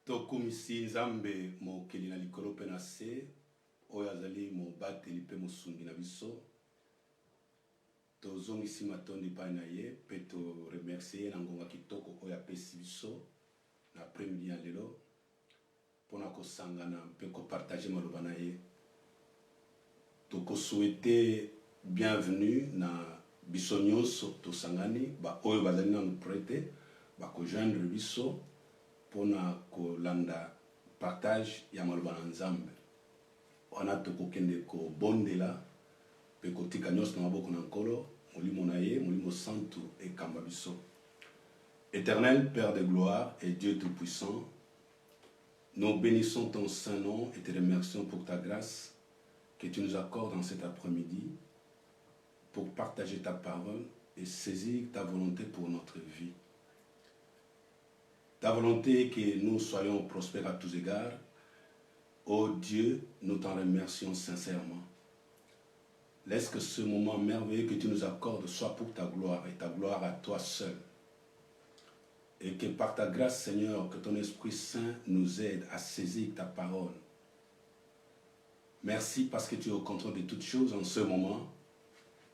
tokumisi nzambe mokeli na likolo pe na se oyo azali mobateli pe mosungi na biso tozongisi matondi epai na ye pe toremercie ye na ngonga kitoko oyo apesi biso na après-midi ya lelo mpona kosangana mpe kopartage maloba na ye tokosouhaite bienvenue na biso nyonso tosangani oyo bazali nanu prete bakojoindre biso mpona kolanda partage ya maloba na nzambe wana tokokende kobondela mpe kotika nyonso na maboko na nkolo molimo na ye molimo santu ekamba biso. Éternel Père de gloire et Dieu tout-puissant, nous bénissons ton saint nom et te remercions pour ta grâce que tu nous accordes dans cet après-midi pour partager ta parole et saisir ta volonté pour notre vie. Ta volonté que nous soyons prospères à tous égards. Ô Dieu, nous t'en remercions sincèrement. Laisse que ce moment merveilleux que tu nous accordes soit pour ta gloire et ta gloire à toi seul. Et que par ta grâce, Seigneur, que ton Esprit Saint nous aide à saisir ta parole. Merci parce que tu es au contrôle de toutes choses en ce moment.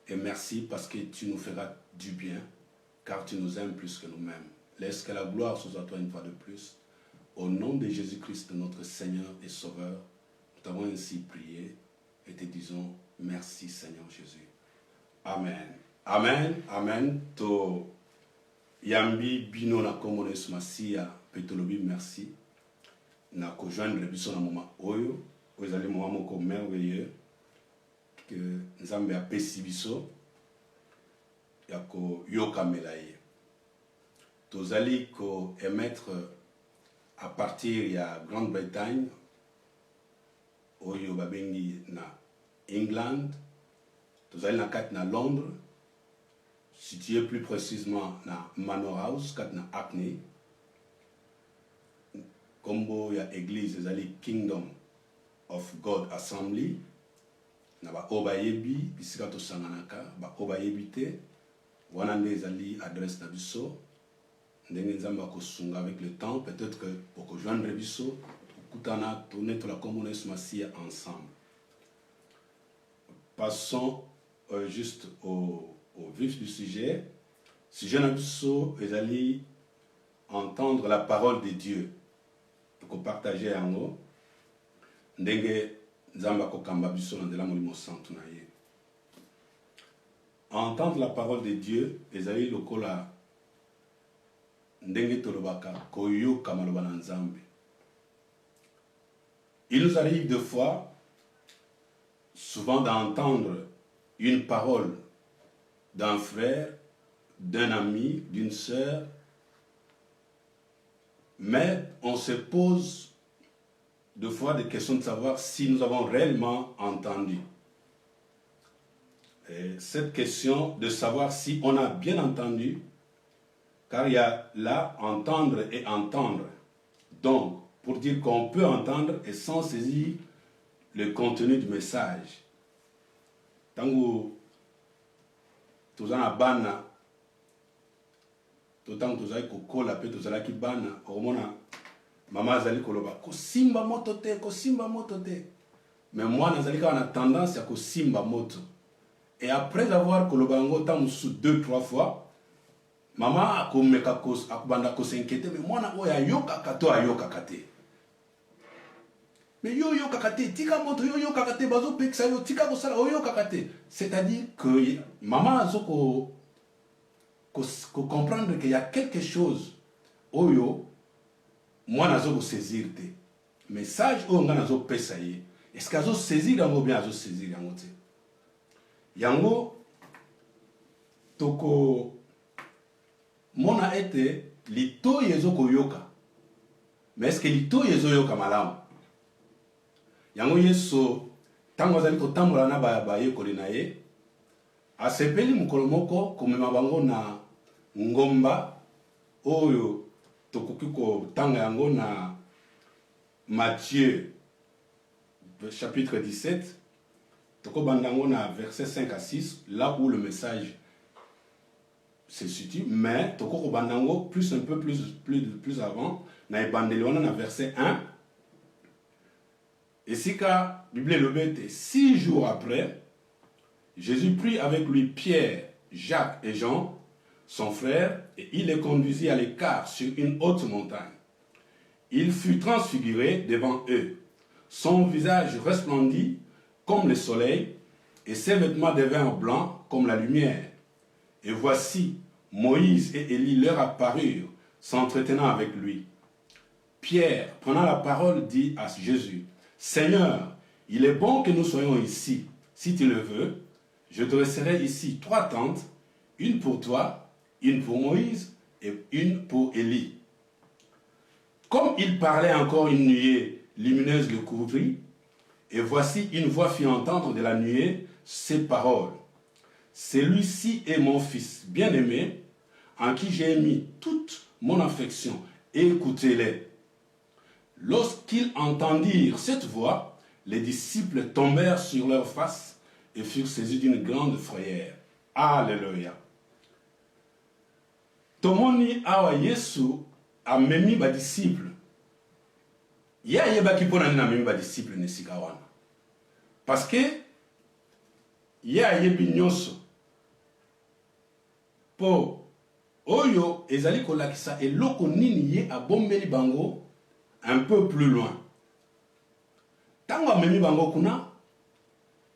Et merci parce que tu nous feras du bien, car tu nous aimes plus que nous-mêmes. Laisse que la gloire soit à toi une fois de plus. Au nom de Jésus-Christ, notre Seigneur et Sauveur, nous t'avons ainsi prié et te disons merci Seigneur Jésus. Amen. Amen. Amen. To yambi bino na kombo na Yesu Masiya petolobi merci. Na ko joindre biso na moment oyo, ezali moment moko merveilleux que Nzambe apesi biso ya ko yokamela ye. Tozali ko émettre à partir ya Grande-Bretagne oyo babengi na England, tozali na kati na Londres, situé plus précisément na Manor House, kati na Hackney. Kombo ya église ezali Kingdom of God Assembly, na ba obayebi bisika tosanganaka ba obayebi te wana nde ezali adresse na biso. Ndenge nzambe akosunga avec le temps, peut-être que pour rejoindre biso kutana tourner to la commune Yesu Masiya ensemble. Passons juste au vif du sujet. Sujet na biso ezali entendre la parole de Dieu. Pour partager yango ndenge nzambe akokamba biso na ndela molimo santu na ye. Entendre la parole de Dieu ezali lokola ndenge tolobaka koyoka maloba na nzambe. Il nous arrive de fois, souvent d'entendre une parole d'un frère, d'un ami, d'une sœur, mais on se pose de fois des questions de savoir si nous avons réellement entendu. Et cette question de savoir si on a bien entendu, car il y a là entendre et entendre. Donc, pour dire qu'on peut entendre et sans saisir le contenu du message. Tango tozana bana, totango tozali kokola pe tozala ki bana, omona mama azali koloba ko simba moto te, ko simba moto te. Mais moi nazali ka na tendance ya ko simba moto. Et après avoir koloba ngo tango sous 2-3 fois, mama akomeka akubanda ko s'inquiéter, mais moi na oya yoka kato ayoka kate. Mais yo yo kakate, tika moto yo yo kakate, bazo peksa yo, tika kosala yo kakate. C'est-à-dire que maman a ko comprendre qu'il y a quelque chose oyo moi nazo ko saisir te. Message o nga nazo pesa ye. Est-ce que azo saisir yango bien azo saisir yango te? Yango toko mona ete lito yezo ko yoka. Mais est-ce que lito yezo yoka malamu? Yango Yesu tango azali kotambola na bayekoli na ye asepeli mokolo moko komema bango na ngomba oyo tokoki kotanga yango na Matthieu chapitre 17 tokobanda yango na verset 5 à 6 là où le message se situe, mais tokokobanda yango plus un peu plus avant na ebandeli wana na verset 1. Esika, Bible le bête, 6 jours après, Jésus prit avec lui Pierre, Jacques et Jean, son frère, et il les conduisit à l'écart sur une haute montagne. Il fut transfiguré devant eux. Son visage resplendit comme le soleil, et ses vêtements devinrent blancs comme la lumière. Et voici, Moïse et Élie leur apparurent, s'entretenant avec lui. Pierre, prenant la parole, dit à Jésus, « Seigneur, il est bon que nous soyons ici. Si tu le veux, je dresserai ici 3 tentes, une pour toi, une pour Moïse et une pour Élie. » Comme il parlait encore, une nuée lumineuse le couvrit, et voici une voix fit entendre de la nuée ces paroles. « Celui-ci est mon fils bien-aimé, en qui j'ai mis toute mon affection, écoutez-les. » Lorsqu'ils entendirent cette voix, les disciples tombèrent sur leurs faces et furent saisis d'une grande frayeur. Alléluia. Tomoni awa Yesu amemi ba disciple. Ya yeba ki pona na memi ba disciple ne sika wana. Parce que ya yebi nyonso po oyo ezali kolakisa eloko nini ye abombeli bango un peu plus loin. Tango amemi bango kuna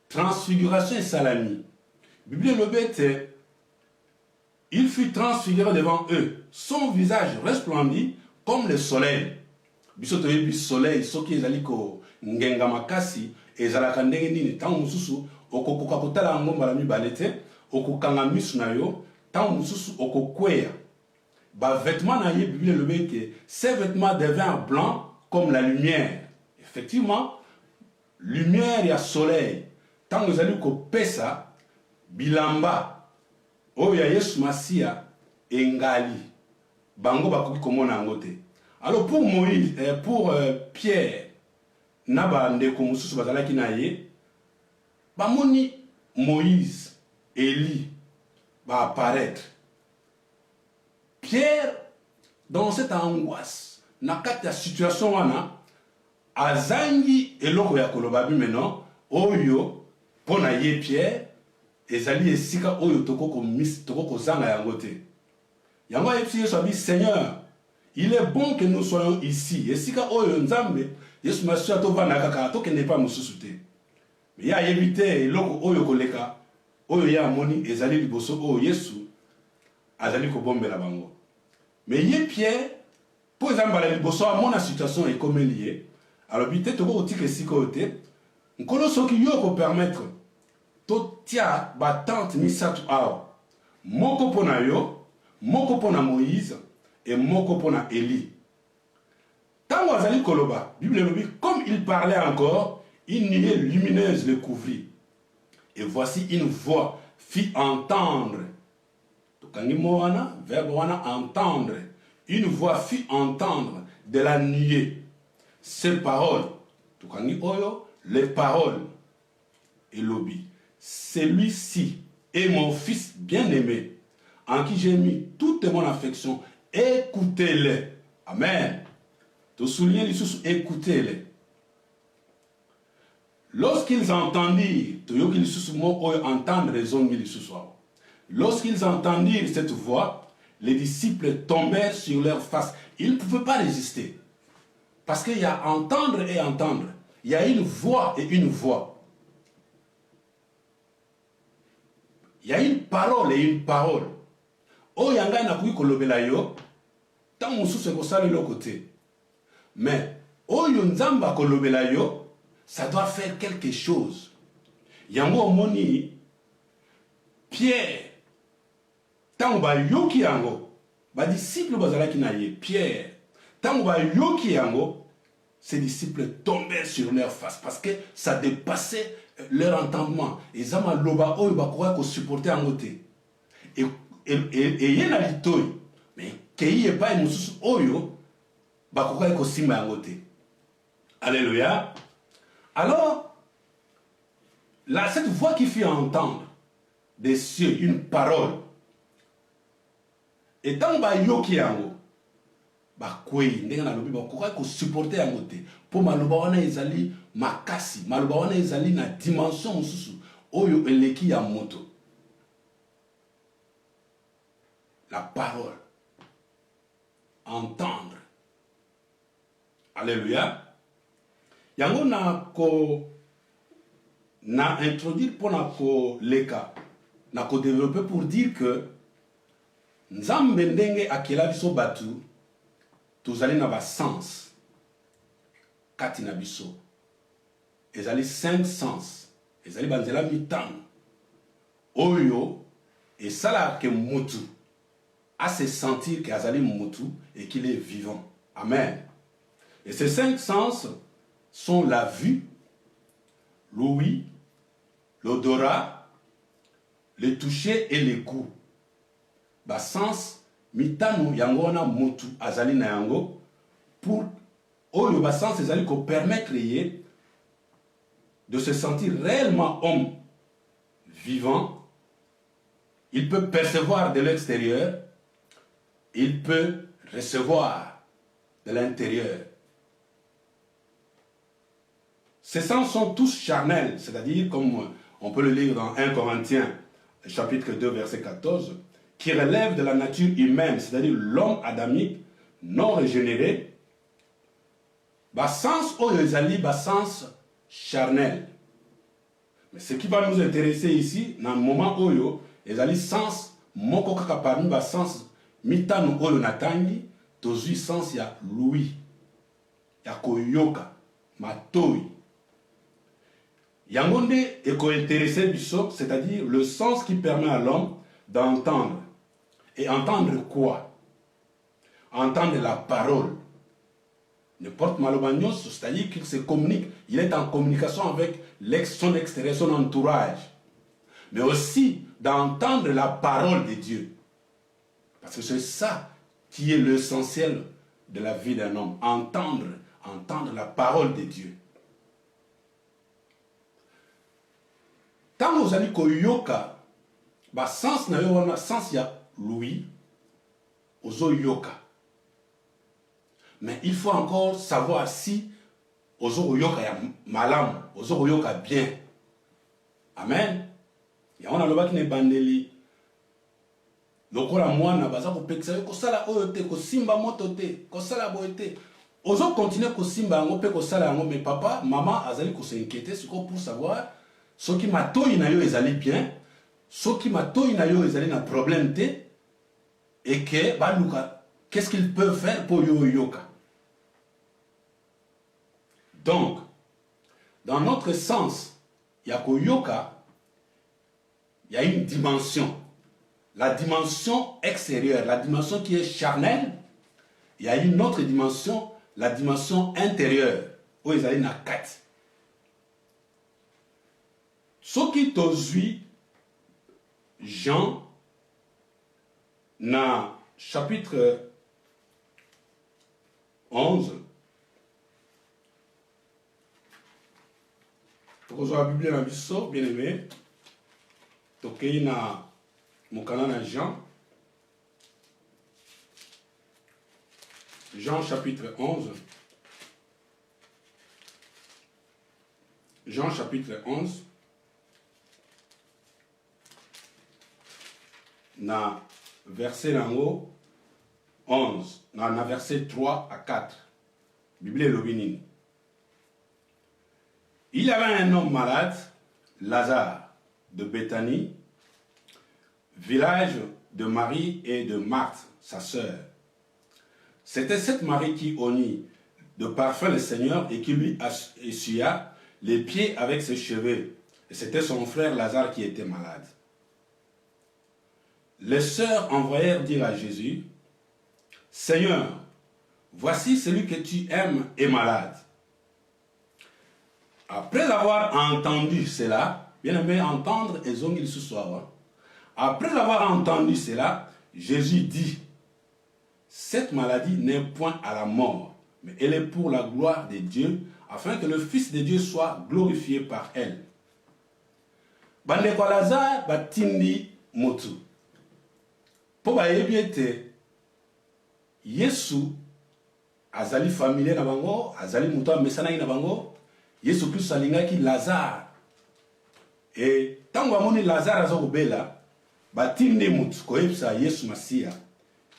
transfiguration et salami. Bible le bête, il fut transfiguré devant eux. Son visage resplendit comme le soleil. Biso toyebi soleil soki ezali ko ngenga makasi ezalaka ndenge nini tango mususu okokoka kotala ngo mbala mibale te okokanga misu na yo tango mususu okokweya. Ba vêtements na ye Bible le bête, ces vêtements devinrent blancs comme la lumière. Effectivement, lumière ya soleil. Tango ezali ko pesa bilamba oyo ya Yesu Masia engali bango bakoki komona yango te. Alors pour Moïse, pour Pierre naba ndeko mususu bazalaki na ye bamoni Moïse, Élie va apparaître. Pierre dans cette angoisse na kati ya situation wana azangi eloko ya koloba bi maintenant oyo pona ye Pierre ezali esika oyo toko zanga yango te. Yango yepsi Yesu abi Seigneur, il est bon que nous soyons ici. Esika oyo nzambe Yesu Masia to vana kaka to kende pa mususu te. Mais ya yebite eloko oyo koleka oyo ya moni ezali liboso oyo Yesu azali ko bombela bango. Mais ye Pierre pour exemple la liboso a mona situation est comme lié. Alors bité to ko tike esika ote nkolo soki yo ko permettre to tia ba tante misatu awa moko pona yo, moko pona Moïse et moko pona Élie. Tango azali koloba, Bible le dit, comme il parlait encore, une nuée lumineuse le couvrit. Et voici une voix fit entendre. Tokangi moana, verbe wana entendre. Une voix fit entendre de la nuée ces paroles. Tokangi oyo, les paroles. Et lobi. Celui-ci est mon fils bien-aimé, en qui j'ai mis toute mon affection. Écoutez-les. Amen. Te souligner les sous, écoutez-les. Lorsqu'ils entendirent, lorsqu'ils entendirent cette voix, les disciples tombèrent sur leur face. Ils ne pouvaient pas résister. Parce qu'il y a entendre et entendre. Il y a une voix et une voix. Il y a une parole et une parole. Oh, yanga na kuyi kolobela yo, tant mususu ekosala le côté. Mais oh yonzamba kolobela yo, ça doit faire quelque chose. Yango moni Pierre, tant ba yoki yango, ba disciple bazalaki na ye Pierre, tant ba yoki yango, ces disciples tombaient sur leur face parce que ça dépassait leur entendement. Et zama loba oyo bakoka ko supporter en côté. Et yena litoy, mais kei e pas mususu oyo bakoka ko simba en côté. Alléluia. Alors là, cette voix qui fit entendre des cieux une parole. Et tant ba yoki yango, bakwei ndenge na lobi bakoka ko supporter yango te po maloba wana ezali makasi maloba wana ezali na dimension mosusu oyo eleki ya moto. La parole, entendre. Alléluia. Yango na introduire pour na ko leka na ko développer pour dire que nzambe ndenge akela biso batu tozali na ba sens kati na biso ezali 5 sens ezali banzela mitano oyo esala ke mutu à se sentir qu'Azali Moutou et qu'il est vivant. Amen. Et ces 5 sens sont la vue, l'ouïe, l'odorat, le toucher et le goût. Ba sens mitanu yango na Moutou Azali na yango pour le ba sens ezali ko permettre de se sentir réellement homme vivant. Il peut percevoir de l'extérieur. Il peut recevoir de l'intérieur. Ces sens sont tous charnels, c'est-à-dire, comme on peut le lire dans 1 Corinthiens, chapitre 2, verset 14, qui relève de la nature humaine, c'est-à-dire l'homme adamique non régénéré, bas sens oyezali, bas sens charnel. Mais ce qui va nous intéresser ici, dans le moment oyo, ezali sens moko kaka parmi bas sens mitano oyo natangi tozui sens ya l'ouïe ya koyoka matoi yango nde eko intéressé biso, c'est-à-dire le sens qui permet à l'homme d'entendre. Et entendre quoi? Entendre la parole. N'importe maloba nyonso, c'est-à-dire qu'il se communique, il est en communication avec son extérieur, son entourage, mais aussi d'entendre la parole de Dieu. Parce que c'est ça qui est l'essentiel de la vie d'un homme. Entendre la parole de Dieu. Tant vous allez koyoka, ba sens na yo wana sens ya l'ouïe, ozo yoka. Mais il faut encore savoir si ozo yoka ya malam, ozo yoka bien. Amen. Ya on a loba ki ne bandeli. Lokola mwana baza ko pekisa ko sala oyo te ko simba moto te ko sala boete ozo continuer ko simba ngo pe ko sala ngo mais papa maman azali ko s'inquiéter pour savoir ce qui matoi na yo ezali bien ce qui matoi na yo ezali na problème te et que baluka qu'est-ce qu'il peut faire pour yo yoka. Donc dans notre sens il y a ko yoka il y a une dimension. La dimension extérieure, la dimension qui est charnelle, il y a une autre dimension, la dimension intérieure, où ils allaient na 4. Ce qui t'ozui, Jean, na chapitre 11, pour la Bible dans biso, bien aimé, tokei na Mokana Jean, Jean chapitre 11, Jean chapitre 11, na verset nango 11, na verset 3 à 4, Bible Lobinine. Il y avait un homme malade, Lazare, de Béthanie, village de Marie et de Marthe, sa sœur. C'était cette Marie qui oignit de parfum le Seigneur et qui lui essuya les pieds avec ses cheveux. Et c'était son frère Lazare qui était malade. Les sœurs envoyèrent dire à Jésus, « Seigneur, voici celui que tu aimes est malade. » Après avoir entendu cela, bien aimé, entendre et zongil ce soir. Après avoir entendu cela, Jésus dit, cette maladie n'est point à la mort, mais elle est pour la gloire de Dieu, afin que le Fils de Dieu soit glorifié par elle. Bandeko Lazare batindi motu. Po bayebi ete Yesu azali familier na bango, azali muto amesana na bango, Yesu Christ alingaki Lazare. Et tango amoni Lazare azokobela, batinde mutu koyebisa Yesu Masia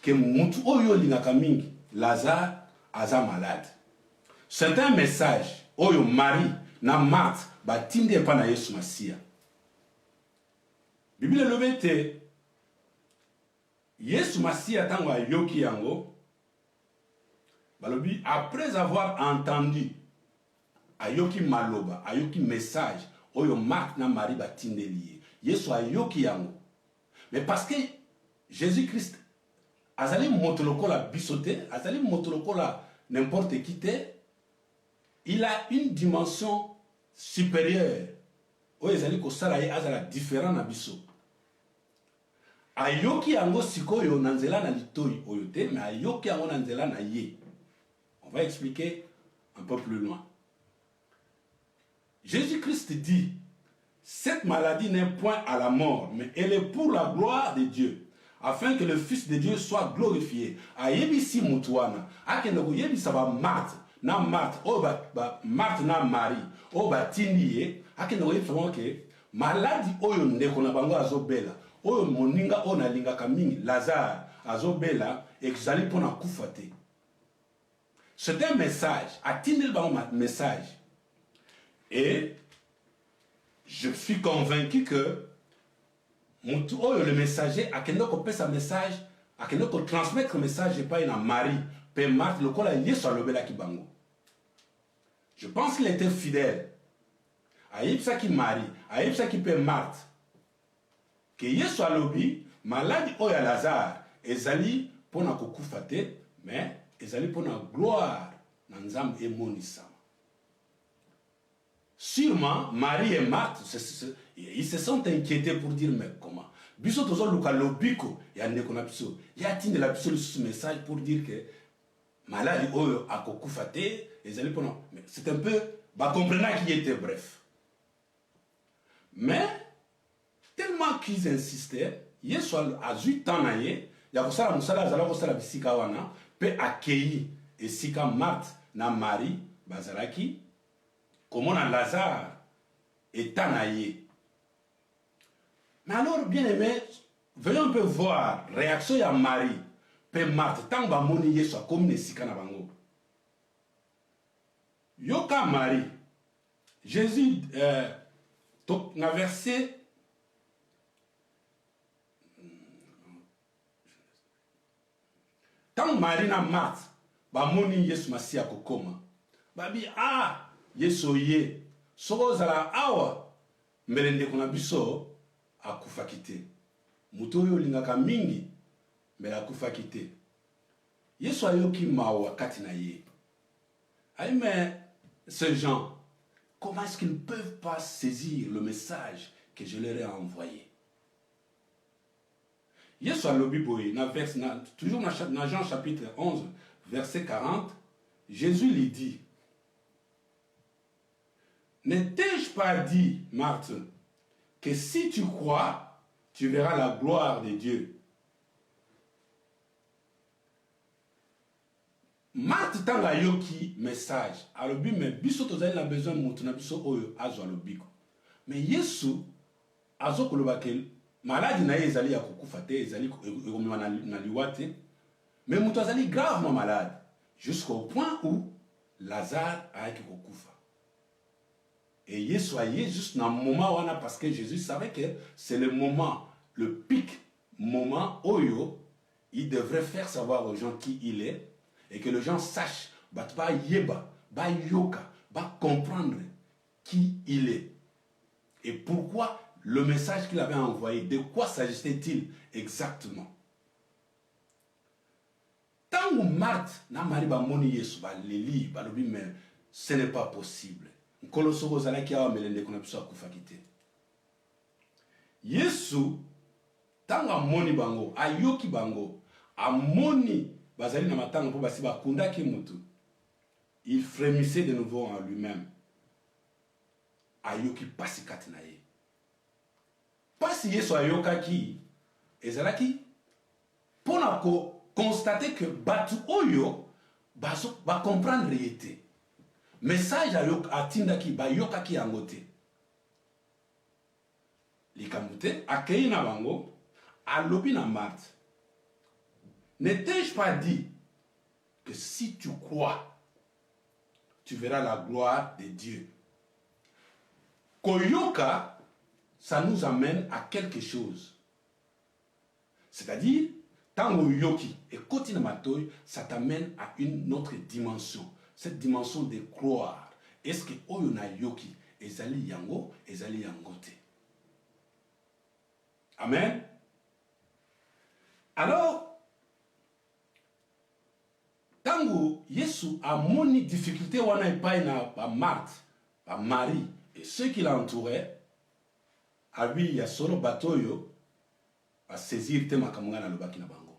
que mutu oyo lingaka mingi Lazare aza malade. C'est un message oyo Marie na Marthe batinde pa na Yesu Masia. Bible lobete Yesu Masia tango ayoki yango balobi après avoir entendu ayoki maloba ayoki message oyo Marthe na Marie batinde lié Yesu ayoki yango. Mais parce que Jésus-Christ azali motoloko la bisote, azali motoloko la n'importe qui te, il a une dimension supérieure. Oyo ezali ko sala ye azala différent na biso. Ayoki yango sikoyo na nzela na litoi oyo te, mais ayoki yango na nzela na ye. On va expliquer un peu plus loin. Jésus-Christ dit, cette maladie n'est point à la mort, mais elle est pour la gloire de Dieu, afin que le Fils de Dieu soit glorifié. Ayebisi mutuana, akendoko yebisa ba Marthe, na Marthe, o ba Marthe na Marie, o ba tindi akendoko yebisa ke maladie oyo ndeko na bango azobela, oyo moninga ona lingaka mingi Lazare azobela exali pona kufa te. C'est un message, atindi le bango message. Et je suis convaincu que le messager a quelqu'un sa message, a quelqu'un transmettre le message et pas une Marie, pe Marthe, le col a lié sur le bela qui bango. Je pense qu'il était fidèle. Aïb ça qui Marie, aïb ça qui pe Marthe. Que Yesu alobi, malade oya Lazare, ezali pour na kokufate, mais ezali pour na gloire, nanzam et monisama. Sûrement, Marie et Marthe, ils se sont inquiétés pour dire, mais comment? Biso tozo luka lobiko, ya ndeko na biso. Ya tinde la biso ce message pour dire que maladi oyo akokufate, ezali pona. C'est un peu, bah comprenant qui était bref. Mais, tellement qu'ils insistaient, Yesu a eu temps na ye, ya kosala musala azala kosala bisika wana, pe accueilli et sika Marthe na Marie, bazalaki, comment on Lazare est anaillé. Mais alors, bien aimé, venons un peu voir réaction de Marie, Père Marthe, tant que moni Yesu a comme nesika na bango. Yoka Marie, Jésus, na verset tant Marie na Marthe, ba moni Yesu Masia kokoma. Babi Yesu ye soko zala awa mbelende kuna biso akufa kite muto oyo lingaka mingi mbela akufa kite Yesu ayoki mawa kati na ye. Mais ces gens, comment est-ce qu'ils ne peuvent pas saisir le message que je leur ai envoyé? Yesu alobi boye toujours dans Jean chapitre 11 verset 40, Jésus lui dit: ne t'ai-je pas dit, Marthe, que si tu crois, tu verras la gloire de Dieu? Marthe tanga yoki message. Alobi mais biso tozali na besoin mutu na biso oyo azo alobiko. Mais Yesu azo koloba ke maladi na ye ezali ya kokufa te, ezali ekomema na liwa te. Mais mutu azali gravement malade jusqu'au point où Lazare a ki kokufa. Et Yesu aye juste dans le moment où on a, parce que Jésus savait que c'est le moment, le pic moment où il devrait faire savoir aux gens qui il est et que les gens sachent, bah yeba, bah yoka, bah comprendre qui il est et pourquoi le message qu'il avait envoyé, de quoi s'agissait-il exactement. Tant que Marthe n'a pas moni Yesu, bah Léli, bah le mais ce n'est pas possible. Kolosoko zalaki awa melende kuna biso akufa kite. Yesu tanga moni bango, ayoki bango, amoni bazali na matanga po basi bakundaki mutu. Il frémissait de nouveau en lui-même. Ayoki pasi kati na ye. Pasi Yesu ayokaki ezalaki pona ko constater que batu oyo va comprendre réalité. Message à Tindaki, Bayokaki Angote. Likamute, Akei na bango, Alobi na Marthe. Ne t'ai-je pas dit que si tu crois, tu verras la gloire de Dieu? Koyoka, ça nous amène à quelque chose. C'est-à-dire, Tango Yoki et Kotinamatoy, ça t'amène à une autre dimension. Cette dimension de croire. Est-ce que Oyona Yoki, Ezali Yango, Ezali Yangote? Amen. Alors, Tango Yesu a moni difficulté wana epai na ba Marthe, ba Marie et ceux qui l'entouraient. Abi ya solo batoyo a saisir te makamanga na lobaki na bango.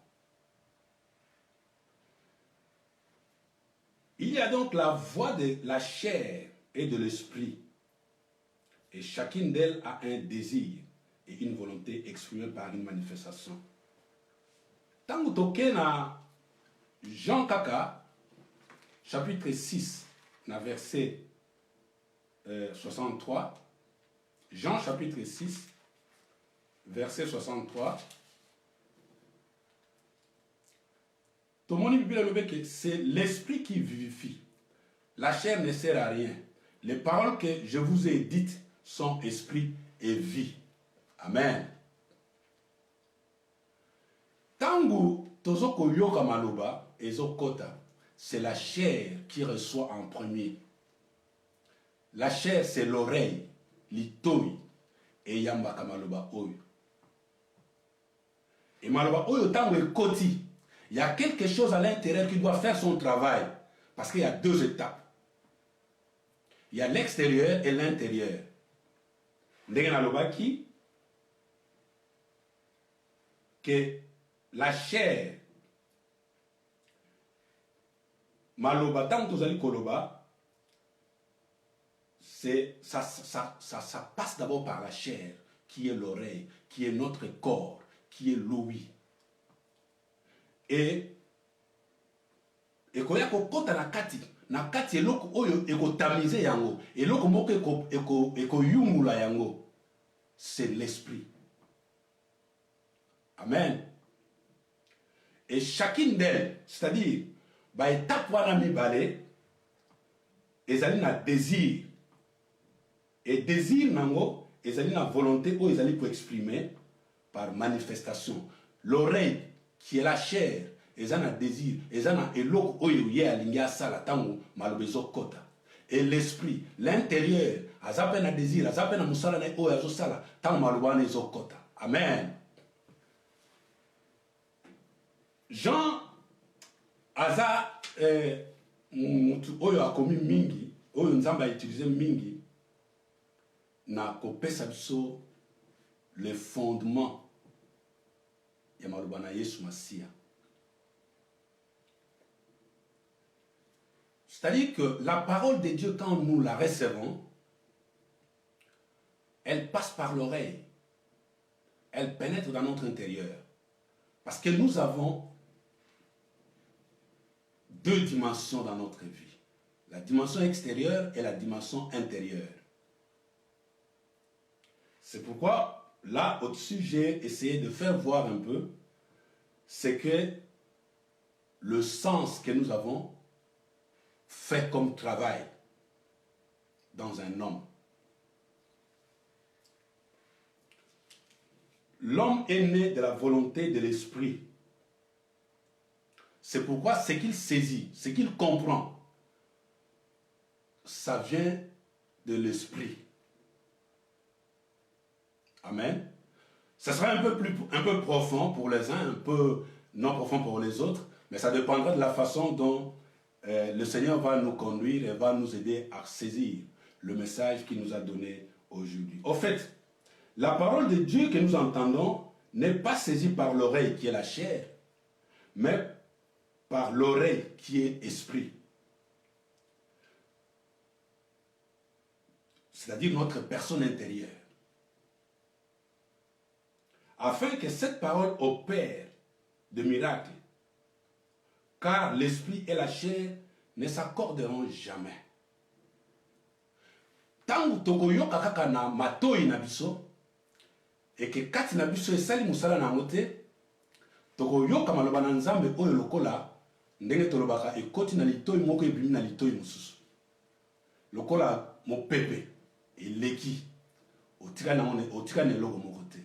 Il y a donc la voix de la chair et de l'esprit. Et chacune d'elles a un désir et une volonté exprimée par une manifestation. Tango toke na Jean Kaka, chapitre 6, na verset 63. Jean chapitre 6, verset 63. Tout le monde dit que c'est l'esprit qui vivifie. La chair ne sert à rien. Les paroles que je vous ai dites sont esprit et vie. Amen. Tangu tozoko yoka maloba ezokota, c'est la chair qui reçoit en premier. La chair, c'est l'oreille, l'itoi, et yambaka maloba oyo. Et maloba oyo tangu ekoti, il y a quelque chose à l'intérieur qui doit faire son travail. Parce qu'il y a deux étapes. Il y a l'extérieur et l'intérieur. Ndenge naloba ki que la chair maloba tant tozali koloba, ça passe d'abord par la chair, qui est l'oreille, qui est notre corps, qui est l'ouïe. Et koya kokota na kati eloko oyo ekotamize yango, eloko moko ekoyungula yango, c'est l'esprit. Amen. Et chacune d'elles, c'est-à-dire ba étape wana mibale ezali na désir, et désir nango ezali na volonté oyo ezali pour exprimer par manifestation. L'oreille qui est la chair, ezana désir, ezana eloko oyo ye alingi asala tango malobezo kota. Et l'esprit, l'intérieur, azape na désir, azape na musala na oyo azosala tango malobana ezokota. Amen. Jean aza mutu oyo akomi mingi, oyo nzamba a utilisé mingi na kopesa biso le fondement ya maloba na Yesu Masia. C'est-à-dire que la parole de Dieu, quand nous la recevons, elle passe par l'oreille. Elle pénètre dans notre intérieur. Parce que nous avons deux dimensions dans notre vie. La dimension extérieure et la dimension intérieure. C'est pourquoi, là, au-dessus, j'ai essayé de faire voir un peu, c'est que le sens que nous avons fait comme travail dans un homme. L'homme est né de la volonté de l'esprit. C'est pourquoi ce qu'il saisit, ce qu'il comprend, ça vient de l'esprit. Amen. Ça sera un peu profond pour les uns, un peu non profond pour les autres, mais ça dépendra de la façon dont le Seigneur va nous conduire et va nous aider à saisir le message qu'il nous a donné aujourd'hui. Au fait, la parole de Dieu que nous entendons n'est pas saisie par l'oreille qui est la chair, mais par l'oreille qui est esprit. C'est-à-dire notre personne intérieure. Afin que cette parole opère de miracles, car l'esprit et la chair ne s'accorderont jamais. Tangu tokoyoka kaka na matoi na biso, et que kati na biso esali musala na ngote, tokoyoka maloba na nzambe oyo lokola, ndenge tolobaka ekoti na litoi moko ebimi na litoi mususu. Lokola mopepe, eleki, otika na eloko moko te.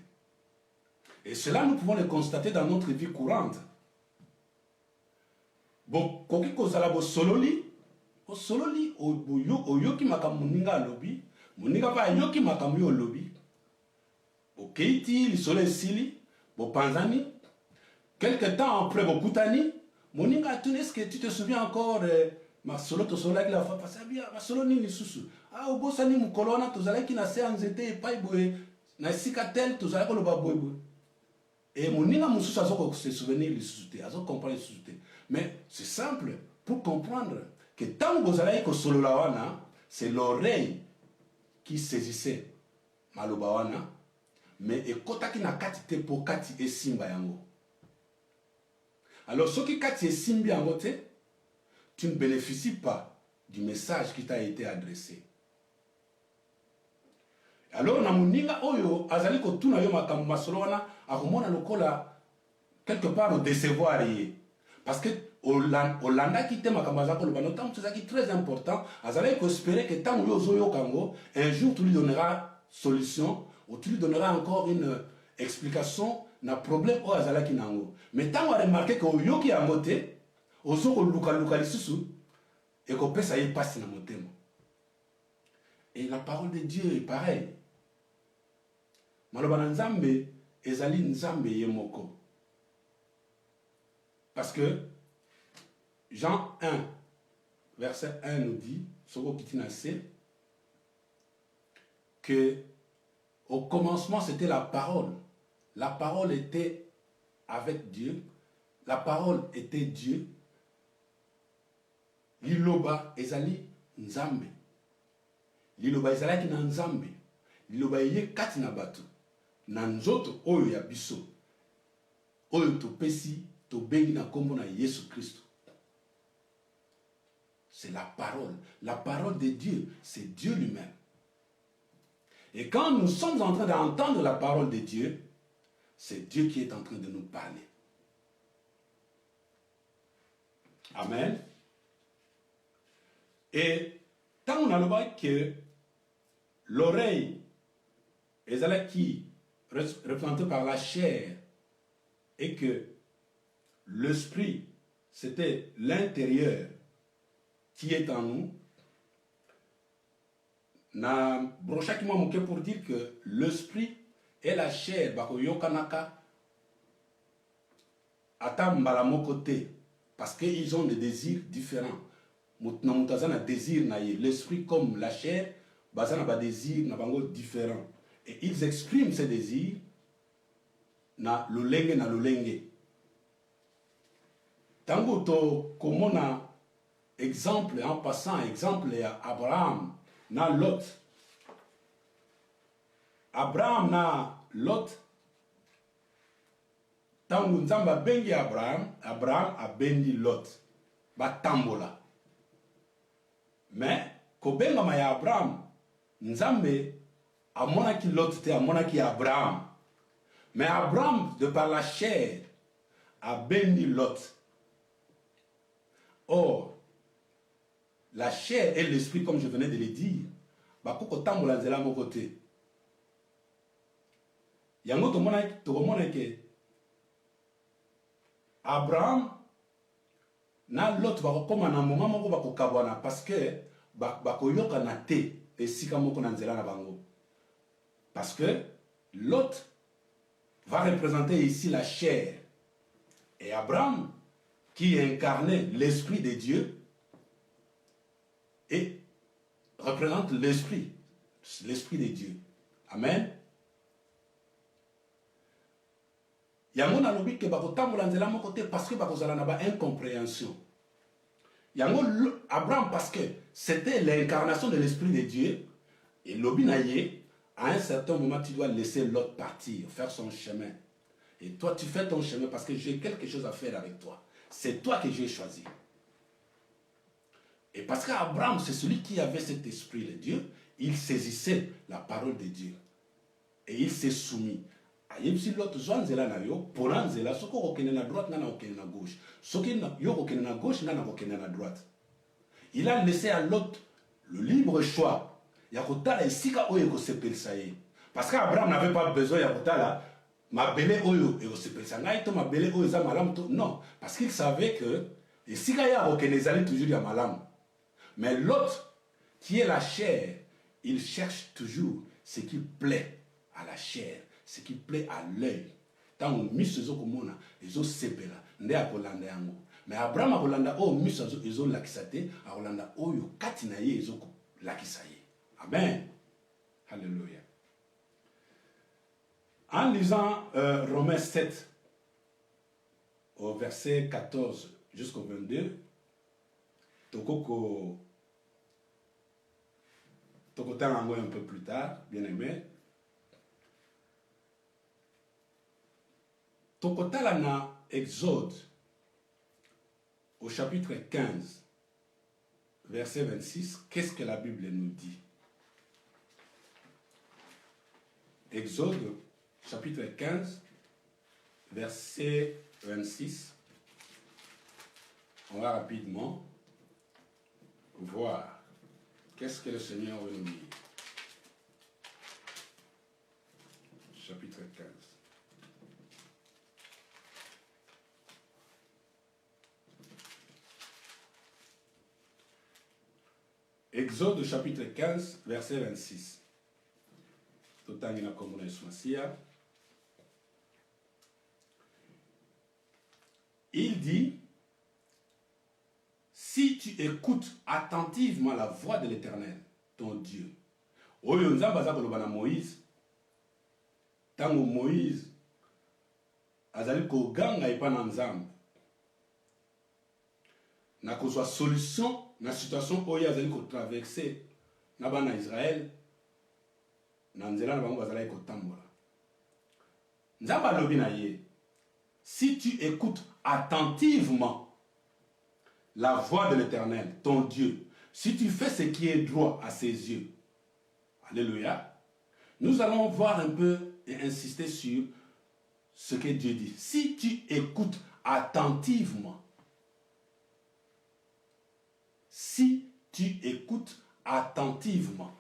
Et cela nous pouvons le constater dans notre vie courante. Bon, koki kozala bo sololi, oyoki makambo moninga alobi, moninga pa yoki makambo yo olobi. Okeiti lisolo esili, bo panzani, quelque temps après bo kutani, moninga atune, est-ce que tu te souviens encore ma solo to solo la fois passée bien, ma solo nini susu. Ah obosani mukolona to zala ki na se anzete epai boye, na sika tel to zala ko loba boye. Et moninga mususu azoko se souvenir lisusu te, azoko comprendre lisusu te. Mais c'est simple pour comprendre que tant que vous allez ko solo la wana, c'est l'oreille qui saisissait maloba wana, mais ekotaki na kati te po kati esimba yango. Alors, ce qui kati esimbi yango te, tu ne bénéficies pas du message qui t'a été adressé. Alors, na muninga oyo azali ko tuna yo makambo masolo wana akomona lokola quelque part au décevoir ye. Parce que Olanda qui te makambo azako loba notamment c'est ça qui est très important, azali ko espérer que tant yo zoyo kango, un jour tu lui donneras solution ou tu lui donneras encore une explication na problème o azalaki nango. Mais tant on a remarqué que yoki yango te, ozoko luka lisusu et ko pesa y passe na motema. Et la parole de Dieu est pareil. Maloba na nzambe ezali nzambe yemoko. Parce que Jean 1 verset 1 nous dit soko kitinase que au commencement c'était la parole. La parole était avec Dieu. La parole était Dieu. Liloba ezali nzambe. Liloba ezalaki na nzambe. Liloba ye kati na bato. Na nzoto oyo ya biso. Oyo topesi tobengi na kombo na Yesu Christ. C'est la parole. La parole de Dieu, c'est Dieu lui-même. Et quand nous sommes en train d'entendre la parole de Dieu, c'est Dieu qui est en train de nous parler. Amen. Et tant on a le bail que l'oreille est qui représentée par la chair et que l'esprit, c'était l'intérieur qui est en nous. Na brochaki moi moke pour dire que l'esprit et la chair bako yokanaka atambala mon côté parce qu'ils ont des désirs différents. Na mutazana désir na ye l'esprit comme la chair bazana ba désir na bango différents et ils expriment ces désirs na lolenge. Tango to komona exemple en passant exemple à Abraham na Lot. Abraham na Lot. Tangu nzamba bengi Abraham a bendi Lot. Batambola. Mais kobenga ma ya Abraham nzambe amona ki Lot te amona ki Abraham. Mais Abraham de par la chair a bendi Lot. Or la chair et l'esprit, comme je venais de le dire, bakoko tambola nzela moko te. Yango tomona ke Abraham na Lot bakokoma na moment moko bakokabwana parce que bakoyoka na te esika moko na nzela na bango. Parce que Lot va représenter ici la chair et Abraham qui incarnait l'esprit de Dieu et représente l'esprit de Dieu. Amen. Yango na lobi ke bakotambola nzela moko te parce que bakozala na ba incompréhension. Yango Abraham parce que c'était l'incarnation de l'esprit de Dieu et lobi na ye à un certain moment tu dois laisser l'autre partir, faire son chemin. Et toi tu fais ton chemin parce que j'ai quelque chose à faire avec toi. c'est toi que j'ai choisi. Et parce qu'Abraham, c'est celui qui avait cet esprit de Dieu, il saisissait la parole de Dieu. Et il s'est soumis. Si l'autre zone zela na yo, polan zela, soko okene na droite, nana okene na gauche. Soki yo okene na gauche, nana okene na droite. Il a laissé à l'autre le libre choix. Yakotala esika oyo ko sepelisa ye. Parce qu'Abraham n'avait pas besoin yakotala mabele oyo e ko sepelisa ngai to mabele oyo za malam to non, parce qu'il savait que esika ya okene zali toujours ya malam. Mais l'autre qui est la chair, il cherche toujours ce qui plaît à la chair, ce qui plaît à l'œil. Tant on mis ezo komona ezo sepela nde akolanda yango. Mais Abraham akolanda o mis ezo lakisate akolanda oyo kati na ye ezo lakisa ye. Amen. Alléluia. En lisant Romains 7 au verset 14 jusqu'au 22, Tokotanga un peu plus tard, bien aimé. Tokotalana Exode au chapitre 15, verset 26, qu'est-ce que la Bible nous dit? Exode, chapitre 15, verset 26. On va rapidement voir qu'est-ce que le Seigneur veut nous dire. Chapitre 15. Exode chapitre 15, verset 26. Il dit, si tu écoutes attentivement la voix de l'Éternel, ton Dieu. Oyo nzamba za koloba na Moïse. Tango Moïse azali koganga epa na nzambe. Na kozwa solution na situation oyo azali ko traverser na bana Israël na nzela na bango bazali ko tambola. Nzamba lobi na ye, si tu écoutes attentivement la voix de l'Éternel, ton Dieu, si tu fais ce qui est droit à ses yeux, alléluia, nous allons voir un peu et insister sur ce que Dieu dit. Si tu écoutes attentivement, si tu écoutes attentivement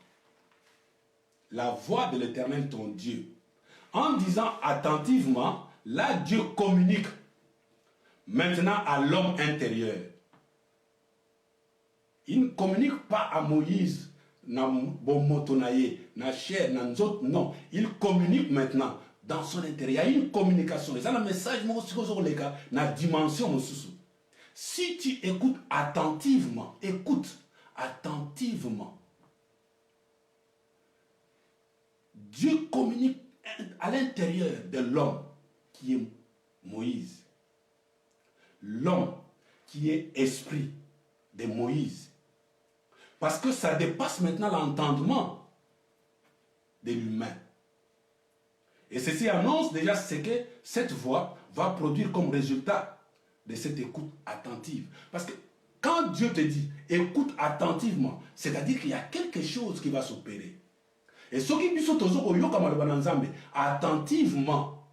la voix de l'Éternel, ton Dieu, en disant attentivement, là Dieu communique maintenant à l'homme intérieur. Il ne communique pas à Moïse, na bomotonaye, na chair, na nzot, non. Il communique maintenant dans son intérieur. Il y a une communication. Et ça, le message, na dimension. Si tu écoutes attentivement, écoute attentivement. Dieu communique à l'intérieur de l'homme qui est Moïse. L'homme qui est esprit de Moïse. Parce que ça dépasse maintenant l'entendement de l'humain. Et ceci annonce déjà ce que cette voix va produire comme résultat de cette écoute attentive. Parce que quand Dieu te dit écoute attentivement, c'est-à-dire qu'il y a quelque chose qui va s'opérer. Et ce qui dit attentivement,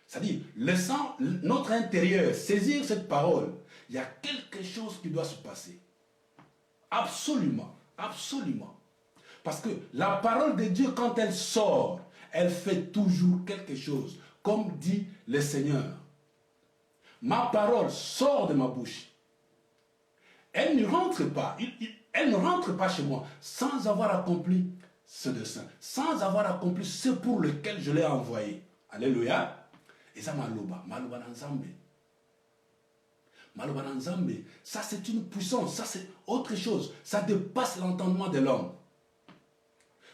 c'est-à-dire laissant notre intérieur saisir cette parole, il y a quelque chose qui doit se passer. Absolument, absolument. Parce que la parole de Dieu, quand elle sort, elle fait toujours quelque chose. Comme dit le Seigneur. Ma parole sort de ma bouche. Elle ne rentre pas. Elle ne rentre pas chez moi sans avoir accompli ce dessein. Sans avoir accompli ce pour lequel je l'ai envoyé. Alléluia. Et ça, maloba. Maloba n'enzambe. Maloba n'enzambe. Ça, c'est une puissance. Ça, c'est autre chose. Ça dépasse l'entendement de l'homme.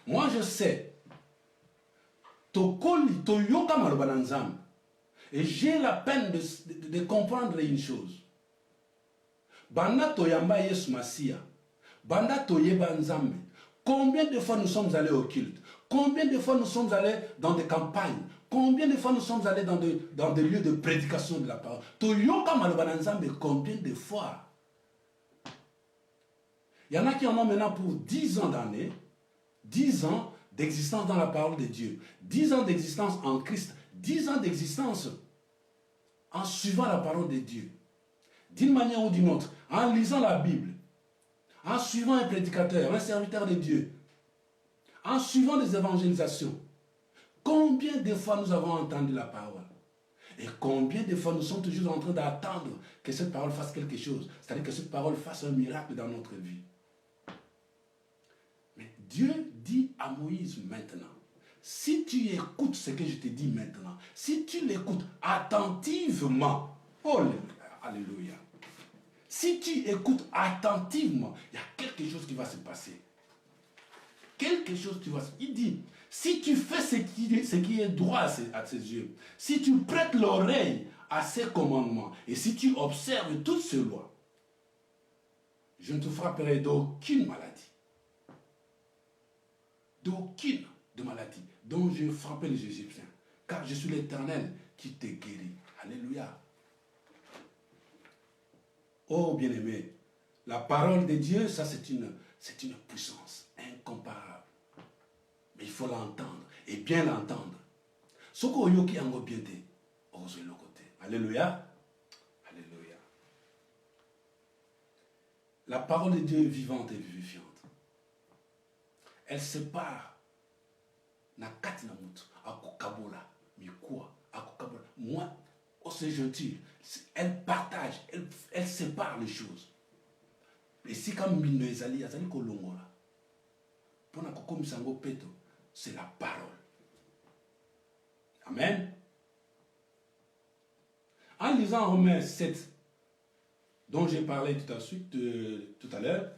Moi, je sais. Tokoli, toyoka maloba n'enzambe. Et j'ai la peine de comprendre une chose. Banda toyamba Yesu Masia. Banda toyeba nzambe. Combien de fois nous sommes allés au culte? Combien de fois nous sommes allés dans des campagnes? Combien de fois nous sommes allés dans des lieux de prédication de la parole? Combien de fois? Il y en a qui en ont maintenant pour 10 ans d'années, 10 ans d'existence dans la parole de Dieu, 10 ans d'existence en Christ, 10 ans d'existence en suivant la parole de Dieu, d'une manière ou d'une autre, en lisant la Bible, en suivant un prédicateur, un serviteur de Dieu, en suivant des évangélisations. Combien de fois nous avons entendu la parole? Et combien de fois nous sommes toujours en train d'attendre que cette parole fasse quelque chose, c'est-à-dire que cette parole fasse un miracle dans notre vie. Mais Dieu dit à Moïse maintenant, si tu écoutes ce que je te dis maintenant, si tu l'écoutes attentivement, oh alléluia, si tu écoutes attentivement, il y a quelque chose qui va se passer. Quelque chose qui va se passer. Il dit, si tu fais ce qui est droit à ses yeux, si tu prêtes l'oreille à ses commandements, et si tu observes toutes ces lois, je ne te frapperai d'aucune maladie. D'aucune de maladie dont j'ai frappé les Égyptiens. Car je suis l'Éternel qui te guérit. Alléluia. Oh bien-aimé, la parole de Dieu, ça c'est une puissance incomparable. Mais il faut l'entendre et bien l'entendre. Ce qu'on yoki ango biente, osez le côté. Alléluia. Alléluia. La parole de Dieu est vivante et vivifiante. Elle sépare na katina mutu akokabola mikwa akokabola moi oh c'est gentil, elle partage, elle sépare les choses. Et si comme mino ezali kolongola pona kokomisa ngo peto, c'est la parole. Amen. En lisant Romains 7 dont j'ai parlé tout à l'heure,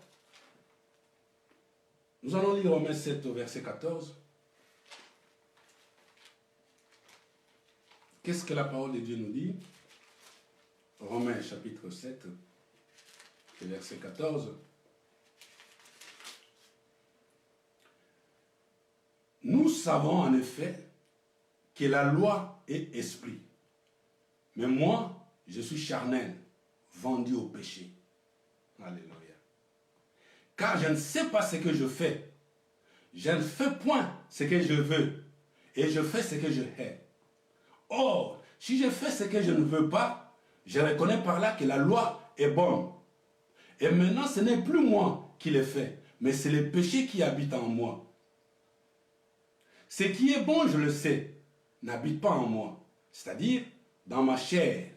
nous allons lire Romains 7 au verset 14. Qu'est-ce que la parole de Dieu nous dit? Romains chapitre 7, verset 14. Nous savons en effet que la loi est esprit. Mais moi, je suis charnel, vendu au péché. Alléluia. Car je ne sais pas ce que je fais. Je ne fais point ce que je veux. Et je fais ce que je hais. Or, si je fais ce que je ne veux pas, je reconnais par là que la loi est bonne. Et maintenant, ce n'est plus moi qui le fais, mais c'est le péché qui habite en moi. Ce qui est bon, je le sais, n'habite pas en moi, c'est-à-dire dans ma chair.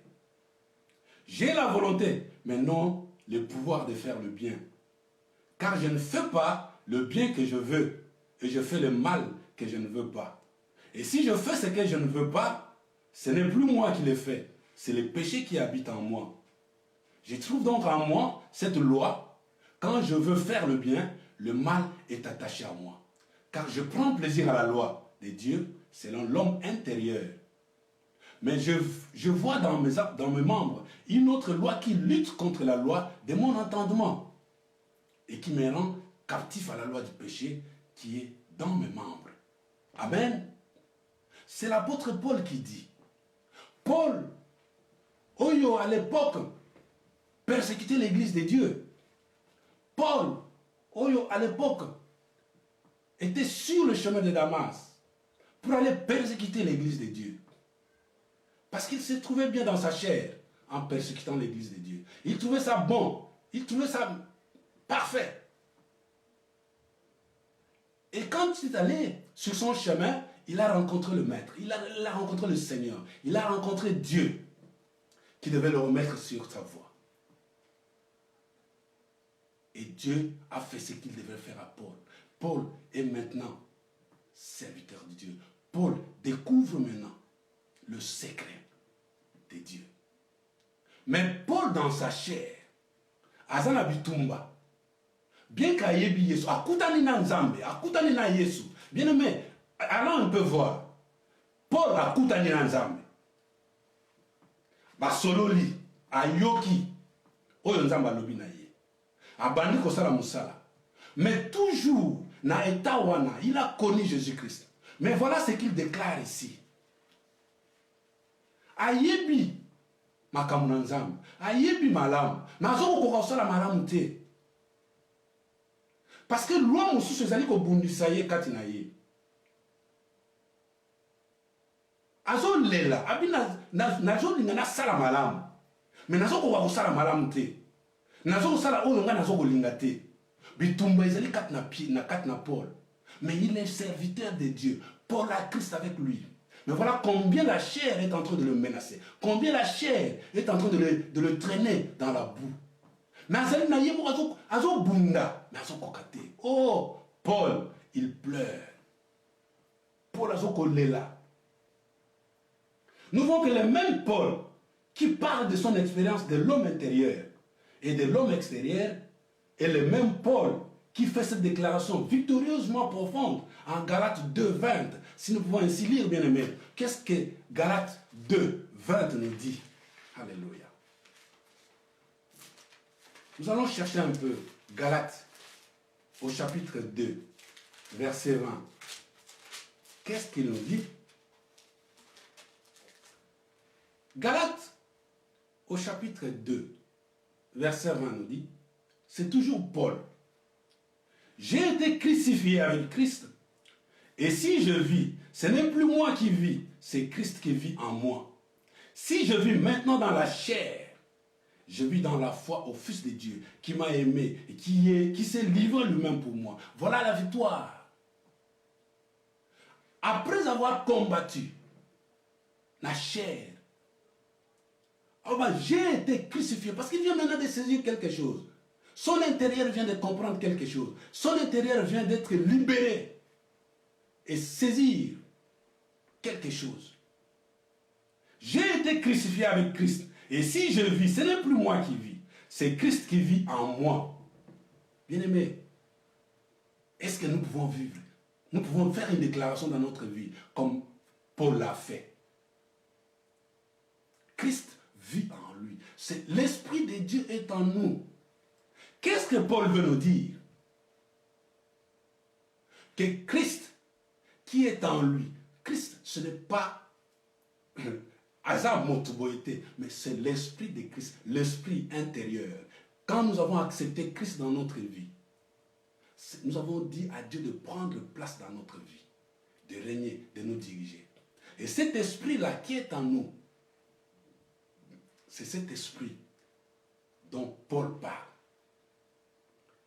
J'ai la volonté, mais non le pouvoir de faire le bien. Car je ne fais pas le bien que je veux, et je fais le mal que je ne veux pas. Et si je fais ce que je ne veux pas, ce n'est plus moi qui le fais, c'est le péché qui habite en moi. Je trouve donc en moi cette loi. Quand je veux faire le bien, le mal est attaché à moi. Car je prends plaisir à la loi de Dieu selon l'homme intérieur. Mais je vois dans mes membres une autre loi qui lutte contre la loi de mon entendement et qui me rend captif à la loi du péché qui est dans mes membres. Amen. C'est l'apôtre Paul qui dit. Paul, Oyo à l'époque, persécutait l'église de Dieu. Paul, Oyo à l'époque, était sur le chemin de Damas pour aller persécuter l'église de Dieu. Parce qu'il se trouvait bien dans sa chair en persécutant l'église de Dieu. Il trouvait ça bon, il trouvait ça parfait. Et quand il est allé sur son chemin, il a rencontré le Maître, il a rencontré le Seigneur, il a rencontré Dieu qui devait le remettre sur sa voie. Et Dieu a fait ce qu'il devait faire à Paul. Paul est maintenant serviteur de Dieu. Paul découvre maintenant le secret de Dieu. Mais Paul dans sa chair, Azana Bitumba, bien qu'Ayebi Yesu, Akutani na Nzambe, Akutani na Yesu, bien aimé, allons un peu voir. Paul Akutani na Nzambe. Basololi, Ayoki, Oyo Nzamba lobi na ye. Abandi kosala musala. Mais toujours na etawana, il a connu Jésus-Christ. Mais voilà ce qu'il déclare ici. Ayebi makamunanzam, ayebi malam, nazo kokosala malam te. Parce que loi mosusu ezali ko bundisa ye kati na ye. Azo lela, abi nazo linga na sala malam. Mais nazo ko sala malam te. Nazo ko sala oyo nga nazo ko linga te. Bitumba ezali kati na Paul. Mais il est serviteur de Dieu. Paul a Christ avec lui. Mais voilà combien la chair est en train de le menacer. Combien la chair est en train de le traîner dans la boue. Mais oh, Paul, il pleure. Paul est là. Nous voyons que le même Paul qui parle de son expérience de l'homme intérieur et de l'homme extérieur est le même Paul qui fait cette déclaration victorieusement profonde en Galates 2:20. Si nous pouvons ainsi lire, bien aimé, qu'est-ce que Galates 2:20 nous dit? Alléluia. Nous allons chercher un peu Galates au chapitre 2, verset 20. Qu'est-ce qu'il nous dit? Galates au chapitre 2, verset 20 nous dit, c'est toujours Paul. J'ai été crucifié avec Christ. Et si je vis, ce n'est plus moi qui vis, c'est Christ qui vit en moi. Si je vis maintenant dans la chair, je vis dans la foi au Fils de Dieu qui m'a aimé et qui s'est livré lui-même pour moi. Voilà la victoire. Après avoir combattu la chair, j'ai été crucifié parce qu'il vient maintenant de saisir quelque chose. Son intérieur vient de comprendre quelque chose. Son intérieur vient d'être libéré et saisir quelque chose. J'ai été crucifié avec Christ. Et si je vis, ce n'est plus moi qui vis. C'est Christ qui vit en moi. Bien-aimés, est-ce que nous pouvons vivre? Nous pouvons faire une déclaration dans notre vie comme Paul l'a fait. Christ vit en lui. L'Esprit de Dieu est en nous. Qu'est-ce que Paul veut nous dire? Que Christ qui est en lui, Christ, ce n'est pas hasard motoboïté, mais c'est l'Esprit de Christ, l'Esprit intérieur. Quand nous avons accepté Christ dans notre vie, nous avons dit à Dieu de prendre place dans notre vie, de régner, de nous diriger. Et cet esprit-là qui est en nous, c'est cet esprit dont Paul parle.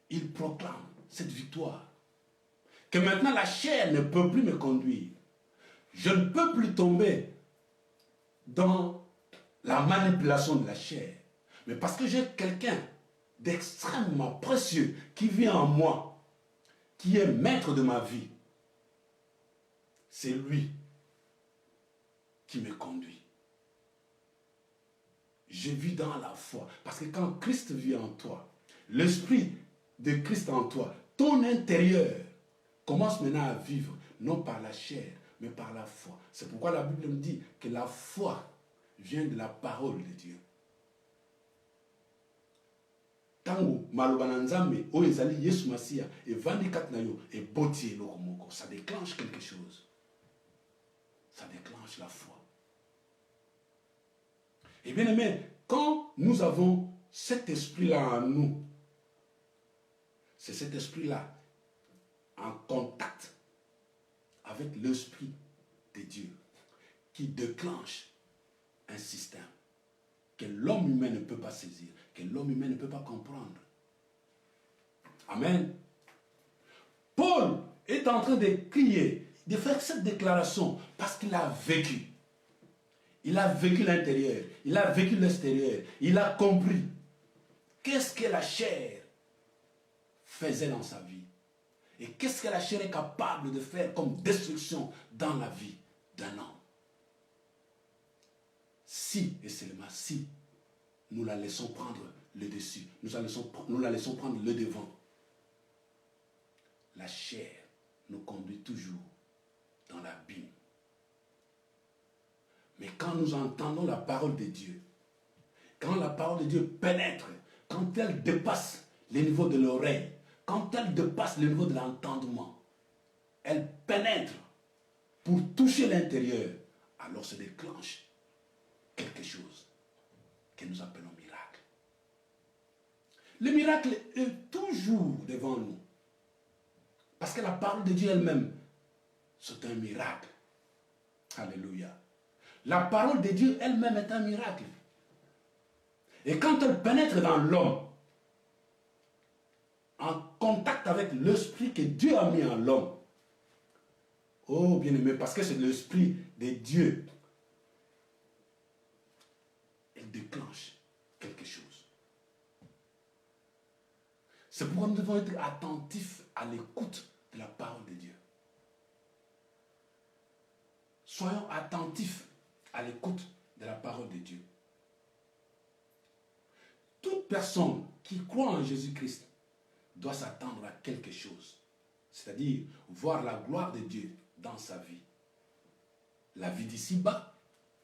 Il proclame cette victoire. Que maintenant la chair ne peut plus me conduire. Je ne peux plus tomber dans la manipulation de la chair. Mais parce que j'ai quelqu'un d'extrêmement précieux qui vit en moi, qui est maître de ma vie, c'est lui qui me conduit. Je vis dans la foi. Parce que quand Christ vit en toi, l'Esprit de Christ en toi, ton intérieur commence maintenant à vivre, non par la chair, mais par la foi. C'est pourquoi la Bible me dit que la foi vient de la parole de Dieu. Tango malobana nzambe o ezali Yesu Masia et vandi katnayo et boti lokomoko, ça déclenche quelque chose. Ça déclenche la foi. Et bien aimé, quand nous avons cet esprit-là en nous, c'est cet esprit-là en contact avec l'Esprit de Dieu qui déclenche un système que l'homme humain ne peut pas saisir, que l'homme humain ne peut pas comprendre. Amen. Paul est en train de crier, de faire cette déclaration parce qu'il a vécu. Il a vécu l'intérieur, il a vécu l'extérieur, il a compris qu'est-ce que la chair faisait dans sa vie. Et qu'est-ce que la chair est capable de faire comme destruction dans la vie d'un homme. Si, et seulement si, nous la laissons prendre le dessus, nous la laissons prendre le devant, la chair nous conduit toujours dans l'abîme. Mais quand nous entendons la parole de Dieu, quand la parole de Dieu pénètre, quand elle dépasse les niveaux de l'oreille, quand elle dépasse le niveau de l'entendement, elle pénètre pour toucher l'intérieur, alors se déclenche quelque chose que nous appelons miracle. Le miracle est toujours devant nous. Parce que la parole de Dieu elle-même, c'est un miracle. Alléluia. La parole de Dieu elle-même est un miracle. Et quand elle pénètre dans l'homme, en contact avec l'esprit que Dieu a mis en l'homme, oh bien-aimé, parce que c'est l'esprit de Dieu, elle déclenche quelque chose. C'est pourquoi nous devons être attentifs à l'écoute de la parole de Dieu. Soyons attentifs à l'écoute de la parole de Dieu. Toute personne qui croit en Jésus-Christ doit s'attendre à quelque chose. C'est-à-dire voir la gloire de Dieu dans sa vie. La vie d'ici-bas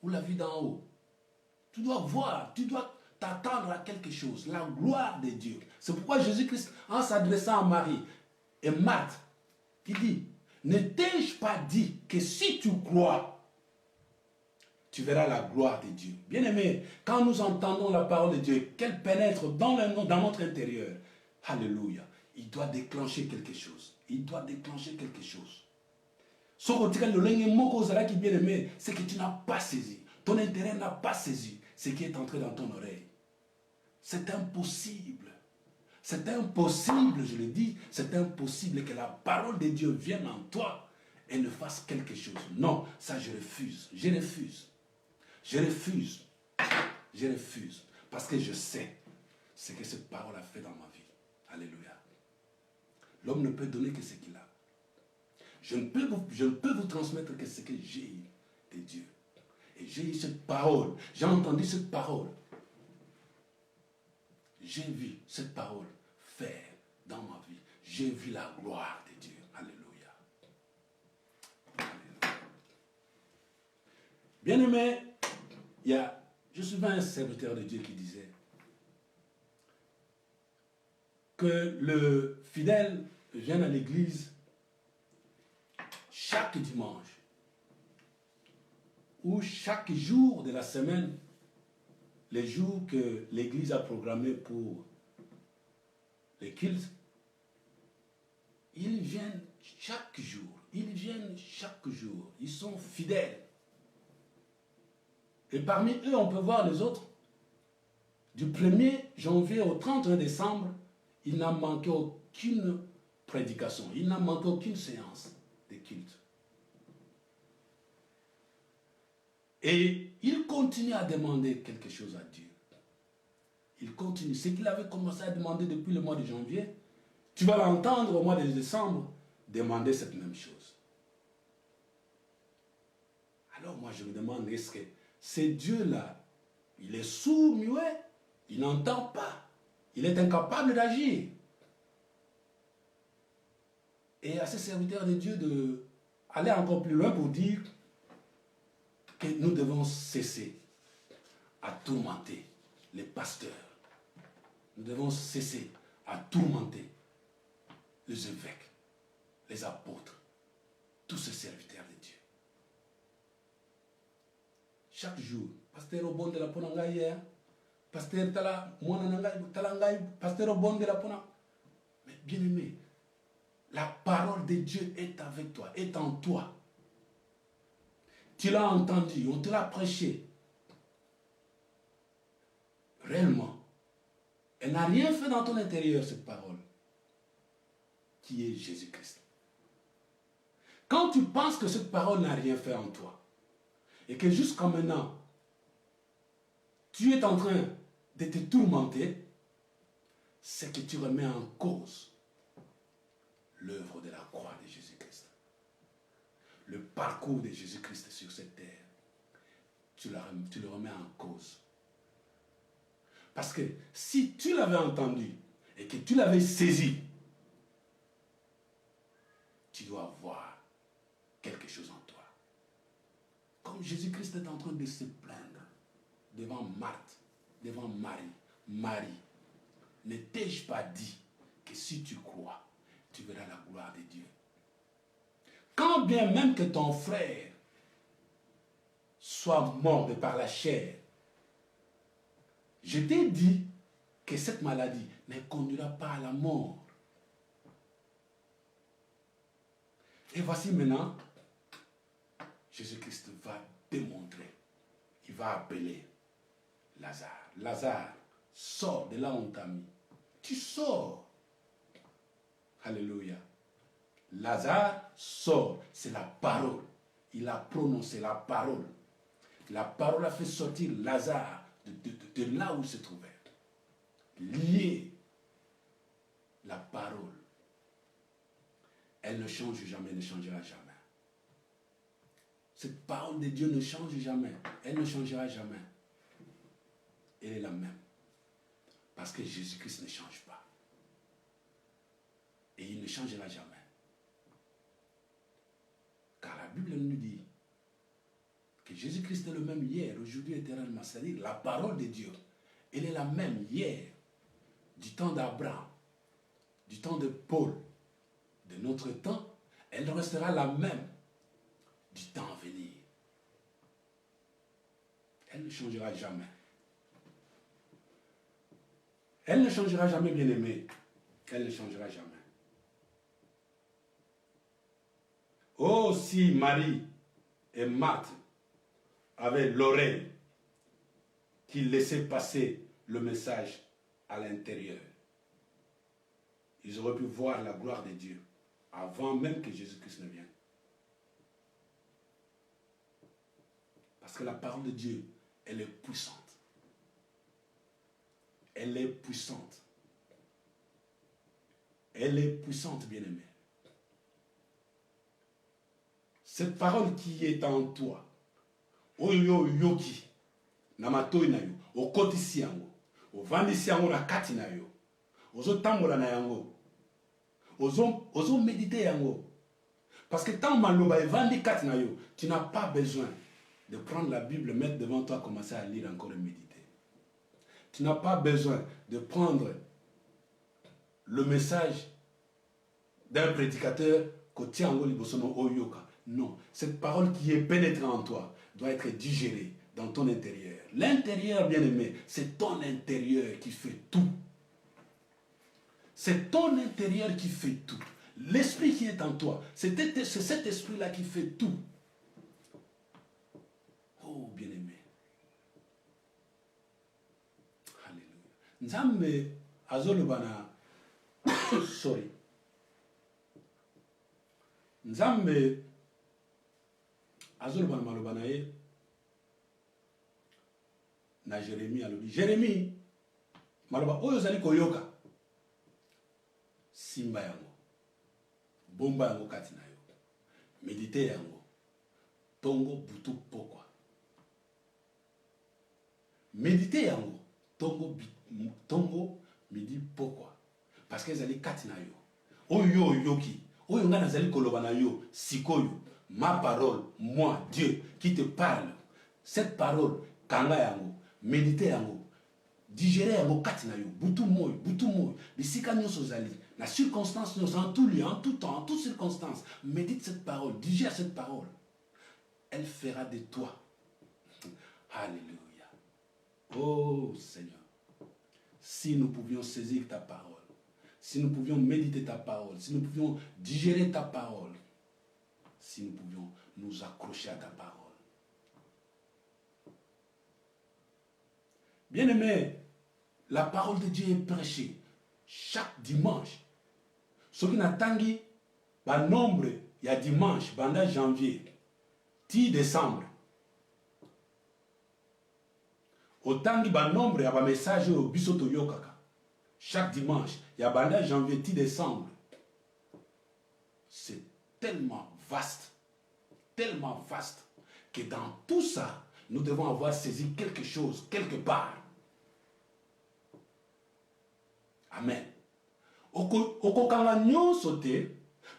ou la vie d'en haut. Tu dois voir, tu dois t'attendre à quelque chose, la gloire de Dieu. C'est pourquoi Jésus-Christ, en s'adressant à Marie et Marthe, il dit, ne t'ai-je pas dit que si tu crois, tu verras la gloire de Dieu. Bien-aimé, quand nous entendons la parole de Dieu, qu'elle pénètre dans notre intérieur, alléluia, il doit déclencher quelque chose. Il doit déclencher quelque chose. Ce que bien-aimé, c'est que tu n'as pas saisi. Ton intérêt n'a pas saisi ce qui est entré dans ton oreille. C'est impossible. C'est impossible, je le dis, c'est impossible que la parole de Dieu vienne en toi et ne fasse quelque chose. Non, ça je refuse. Je refuse. Je refuse. Je refuse. Parce que je sais ce que cette parole a fait dans ma vie. Alléluia. L'homme ne peut donner que ce qu'il a. Je ne peux vous transmettre que ce que j'ai eu de Dieu. Et j'ai eu cette parole. J'ai entendu cette parole. J'ai vu cette parole faire dans ma vie. J'ai vu la gloire de Dieu. Alléluia. Alléluia. Bien-aimé, je suis un serviteur de Dieu qui disait que le fidèle vient à l'église chaque dimanche ou chaque jour de la semaine, les jours que l'église a programmés pour les cultes, ils viennent chaque jour. Ils viennent chaque jour. Ils sont fidèles. Et parmi eux, on peut voir les autres. Du 1er janvier au 31 décembre, il n'a manqué aucune prédication. Il n'a manqué aucune séance de culte. Et il continue à demander quelque chose à Dieu. Il continue. Ce qu'il avait commencé à demander depuis le mois de janvier, tu vas l'entendre au mois de décembre demander cette même chose. Alors moi je me demande, est-ce que ce Dieu-là, il est sourd, muet, il n'entend pas, il est incapable d'agir. Et à ces serviteurs de Dieu d'aller encore plus loin pour dire que nous devons cesser à tourmenter les pasteurs. Nous devons cesser à tourmenter les évêques, les apôtres, tous ces serviteurs de Dieu. Chaque jour, pasteur au bon de la ponanga hier, pasteur tala talangai, pasteur au bon de la ponanga. Mais bien aimé, la parole de Dieu est avec toi, est en toi. Tu l'as entendu, on te l'a prêché. Réellement, elle n'a rien fait dans ton intérieur, cette parole, qui est Jésus-Christ. Quand tu penses que cette parole n'a rien fait en toi, et que jusqu'à maintenant, tu es en train de te tourmenter, c'est que tu remets en cause l'œuvre de la croix de Jésus-Christ. Le parcours de Jésus-Christ sur cette terre, tu le remets en cause. Parce que si tu l'avais entendu et que tu l'avais saisi, tu dois voir quelque chose en toi. Comme Jésus-Christ est en train de se plaindre devant Marthe, devant Marie. Marie, ne t'ai-je pas dit que si tu crois, tu verras la gloire de Dieu. Quand bien même que ton frère soit mort de par la chair, je t'ai dit que cette maladie ne conduira pas à la mort. Et voici maintenant, Jésus-Christ va démontrer, il va appeler Lazare. Lazare, sors de là où on t'a mis. Tu sors. Alléluia. Lazare sort, c'est la parole. Il a prononcé la parole. La parole a fait sortir Lazare de là où il se trouvait. Lié. La parole. Elle ne change jamais, ne changera jamais. Cette parole de Dieu ne change jamais. Elle ne changera jamais. Elle est la même. Parce que Jésus-Christ ne change pas. Et il ne changera jamais. Car la Bible nous dit que Jésus-Christ est le même hier, aujourd'hui, éternellement. C'est-à-dire la parole de Dieu. Elle est la même hier, du temps d'Abraham, du temps de Paul, de notre temps. Elle restera la même du temps à venir. Elle ne changera jamais. Elle ne changera jamais, bien-aimée. Elle ne changera jamais. Oh, si Marie et Marthe avaient l'oreille qui laissait passer le message à l'intérieur, ils auraient pu voir la gloire de Dieu avant même que Jésus-Christ ne vienne. Parce que la parole de Dieu, elle est puissante. Elle est puissante. Elle est puissante, bien-aimée. Cette parole qui est en toi, oyo yoki, namatoi na yo, okotisi yango, ovandisi yango na kati na yo, ozo tambola na yango, ozo méditer yango. Parce que tant maloba evandi kati na yo, tu n'as pas besoin de prendre la Bible, mettre devant toi, commencer à lire encore et méditer. Tu n'as pas besoin de prendre le message d'un prédicateur que tiango libosono oyoka. Non, cette parole qui est pénétrée en toi doit être digérée dans ton intérieur. L'intérieur, bien-aimé, c'est ton intérieur qui fait tout. C'est ton intérieur qui fait tout. L'esprit qui est en toi, c'est cet esprit-là qui fait tout. Oh, bien-aimé. Alléluia. Nzambe azolobana sorry. Nzambe azolobana malobana ye na Jérémie alobi. Jérémie maloba oyo zali koyoka simba yango. Bomba yango kati na yo. Méditer yango. Tongo butu pokwa. Méditer yango. Tongo midi pokwa. Parce que zali kati na yo. Oyo yoki. Oyo nga nazali koloba na yo sikoyo. Ma parole, moi, Dieu, qui te parle. Cette parole, kanga yango, méditer yango, digérer yango kati na yo, butu moy, bisika nyonso zali, la circonstance nous en tout lieu, en tout temps, en toutes circonstances, médite cette parole, digère cette parole. Elle fera de toi. Alléluia. Oh Seigneur, si nous pouvions saisir ta parole, si nous pouvions méditer ta parole, si nous pouvions digérer ta parole, si nous pouvions nous accrocher à ta parole. Bien-aimé, la parole de Dieu est prêchée chaque dimanche. Ce qui n'a tangi, par nombre, il y a dimanche, pendant janvier, 10 décembre. Au tangi, par nombre, il y a un message au bisoto yokaka. Chaque dimanche, il y a pendant janvier, 10 décembre. C'est tellement vaste, que dans tout ça, nous devons avoir saisi quelque chose, quelque part. Amen. Okokanga nyonso te,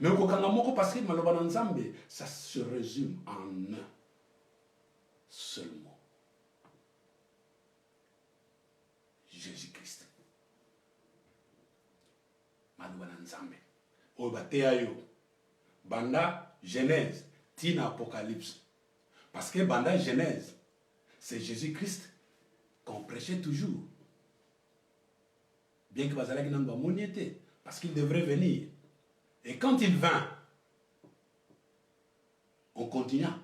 mais okokanga moko parce que maloba na Nzambe, ça se résume en un seul mot. Jésus-Christ. Ma bananzambe. Obateayo. Banda Genèse, tina Apocalypse. Parce que banda Genèse, c'est Jésus-Christ qu'on prêchait toujours. Bien que Bazalaki n'en pas moniété, parce qu'il devrait venir. Et quand il vint, on continua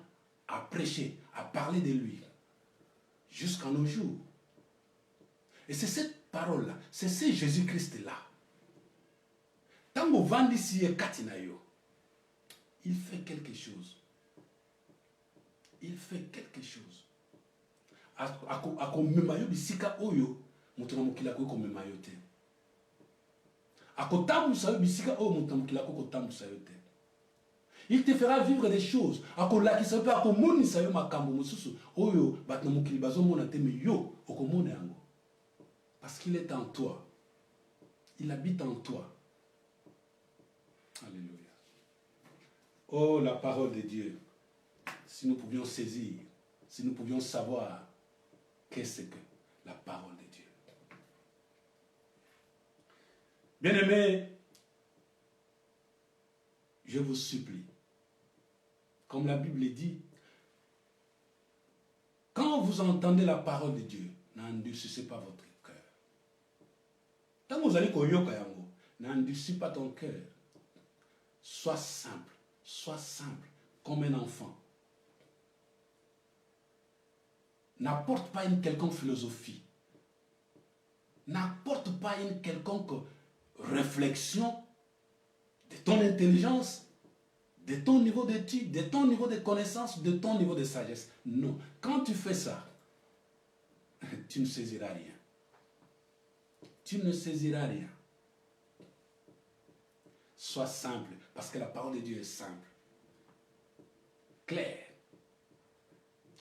à prêcher, à parler de lui, jusqu'à nos jours. Et c'est cette parole-là, c'est ce Jésus-Christ-là. Tant qu'on vend ici et Katinayo, il fait quelque chose. Il fait quelque chose. Ako memayo bisika oyo, mutuna mukila ko memayo te. Ako tamu sayo bisika oyo mutuna mukila ko tamu sayo te. Il te fera vivre des choses. Ako la ki sayo ako moni sayo makambo mususu oyo batna mukili bazo mona te me yo oko mona yango. Parce qu'il est en toi. Il habite en toi. Alléluia. Oh, la parole de Dieu. Si nous pouvions saisir, si nous pouvions savoir qu'est-ce que la parole de Dieu. Bien-aimés, je vous supplie, comme la Bible dit, quand vous entendez la parole de Dieu, n'endurcissez pas votre cœur. Quand vous allez koyoka yango, n'endurcis pas ton cœur. Sois simple, comme un enfant. N'apporte pas une quelconque philosophie. N'apporte pas une quelconque réflexion de ton intelligence, de ton niveau d'étude, de ton niveau de connaissance, de ton niveau de sagesse. Non. Quand tu fais ça, tu ne saisiras rien. Tu ne saisiras rien. Sois simple, parce que la parole de Dieu est simple. Claire.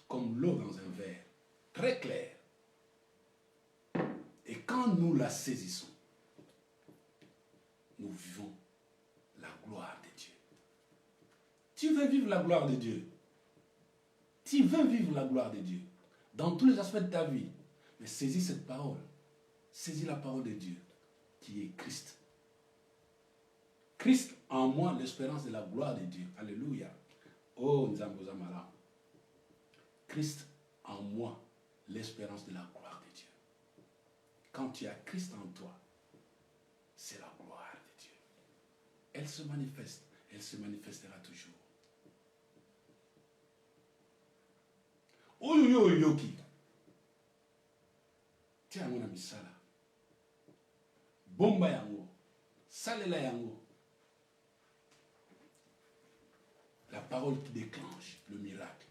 Comme l'eau dans un verre. Très clair. Et quand nous la saisissons, nous vivons la gloire de Dieu. Tu veux vivre la gloire de Dieu. Tu veux vivre la gloire de Dieu. Dans tous les aspects de ta vie. Mais saisis cette parole. Saisis la parole de Dieu, qui est Christ. Christ en moi, l'espérance de la gloire de Dieu. Alléluia. Oh, Nzambozamala. Christ en moi, l'espérance de la gloire de Dieu. Quand tu as Christ en toi, c'est la gloire de Dieu. Elle se manifeste, elle se manifestera toujours. Oyo yoki. Tiens, mon ami Sala. Bomba yango. Salela yango. La parole qui déclenche le miracle.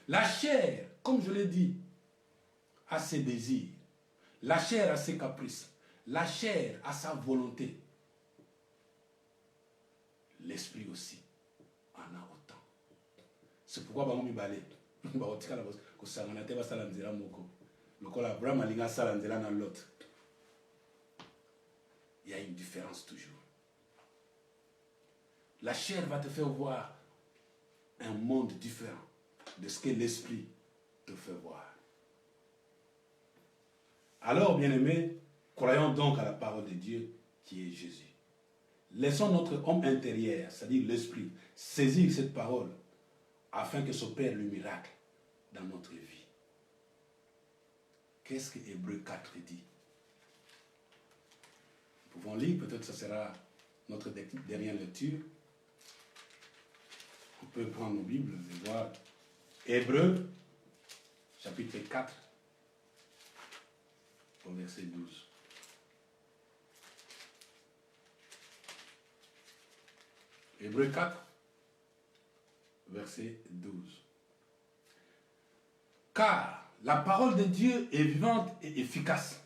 La chair, comme je l'ai dit, a ses désirs. La chair a ses caprices. La chair a sa volonté. L'esprit aussi en a autant. C'est pourquoi Bamomi Balé, il y a une différence toujours. La chair va te faire voir un monde différent de ce que l'esprit te fait voir. Alors, bien-aimés, croyons donc à la parole de Dieu qui est Jésus. Laissons notre homme intérieur, c'est-à-dire l'esprit, saisir cette parole afin que s'opère le miracle dans notre vie. Qu'est-ce que Hébreux 4 dit? Nous pouvons lire, peut-être que ce sera notre dernière lecture. On peut prendre nos Bibles et voir Hébreux, chapitre 4, au verset 12. Hébreux 4, verset 12. Car la parole de Dieu est vivante et efficace,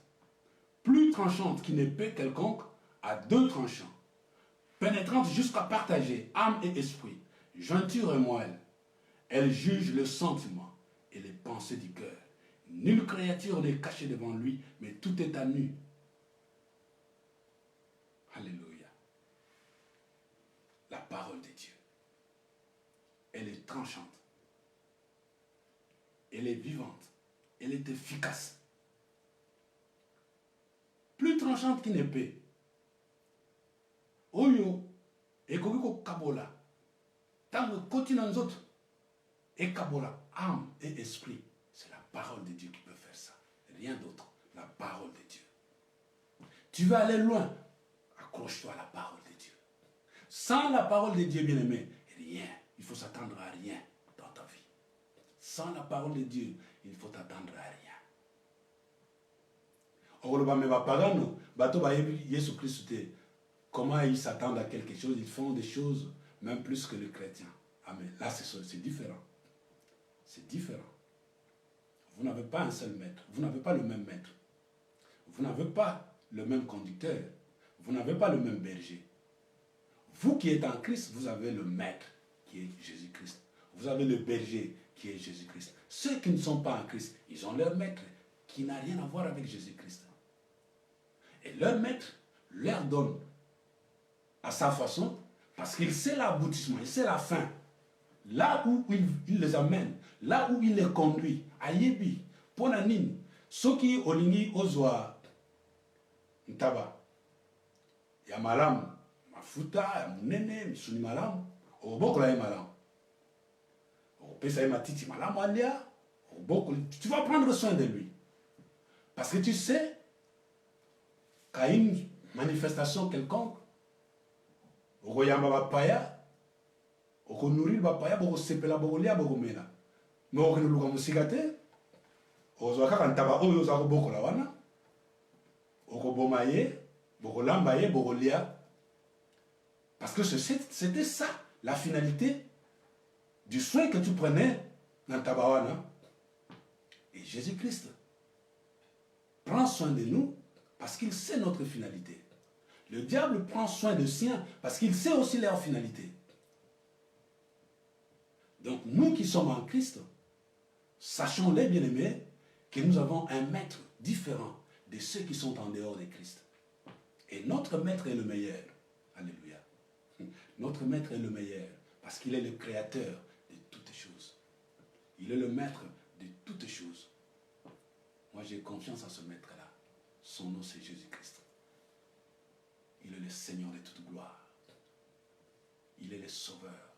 plus tranchante qu'une épée quelconque, à deux tranchants, pénétrante jusqu'à partager âme et esprit, jointure et moelle. Elle juge le sentiment et les pensées du cœur. Nulle créature n'est cachée devant lui, mais tout est à nu. Alléluia. La parole de Dieu. Elle est tranchante. Elle est vivante. Elle est efficace. Plus tranchante qu'une épée. oyo ekokiko kabola tango koti na nzoto et kabola âme et esprit. C'est la parole de Dieu qui peut faire ça, rien d'autre. La parole de Dieu. Tu veux aller loin, accroche-toi à la parole de Dieu. Sans la parole de Dieu, bien-aimé, rien. Il faut s'attendre à rien dans ta vie. Sans la parole de Dieu, il faut t'attendre à rien. Comment ils s'attendent à quelque chose? Ils font des choses même plus que les chrétiens. Amen. Là, c'est différent. C'est différent. Vous n'avez pas un seul maître. Vous n'avez pas le même maître. Vous n'avez pas le même conducteur. Vous n'avez pas le même berger. Vous qui êtes en Christ, vous avez le maître qui est Jésus-Christ. Vous avez le berger qui est Jésus-Christ. Ceux qui ne sont pas en Christ, ils ont leur maître qui n'a rien à voir avec Jésus-Christ. Et leur maître leur donne à sa façon, parce qu'il sait l'aboutissement, il sait la fin. Là où il les amène, là où il les conduit, à Yebi, Ponanin, ceux qui olingi ozwa ntaba, ya malam, mafuta, ya munene, misuni malam, obokola ya malam. Opesa ya matiti malam alia, tu vas prendre soin de lui. Parce que tu sais qu'à une manifestation quelconque, okoyamba bapaya, okonourrir bapaya, bokosepela bokolia bokomela. Mais okenoluka musika te, ozwa kaka ntaba oyo oza kobokola wana, okoboma ye, bokolamba ye, bokolia. Parce que c'était ça, la finalité du soin que tu prenais dans ntaba wana. Et Jésus-Christ prend soin de nous parce qu'il sait notre finalité. Le diable prend soin de siens parce qu'il sait aussi leur finalité. Donc nous qui sommes en Christ, sachons les bien-aimés que nous avons un maître différent de ceux qui sont en dehors de Christ. Et notre maître est le meilleur. Alléluia. Notre maître est le meilleur parce qu'il est le créateur de toutes choses. Il est le maître de toutes choses. Moi j'ai confiance en ce maître-là. Son nom c'est Jésus-Christ. Il est le Seigneur de toute gloire. Il est le Sauveur.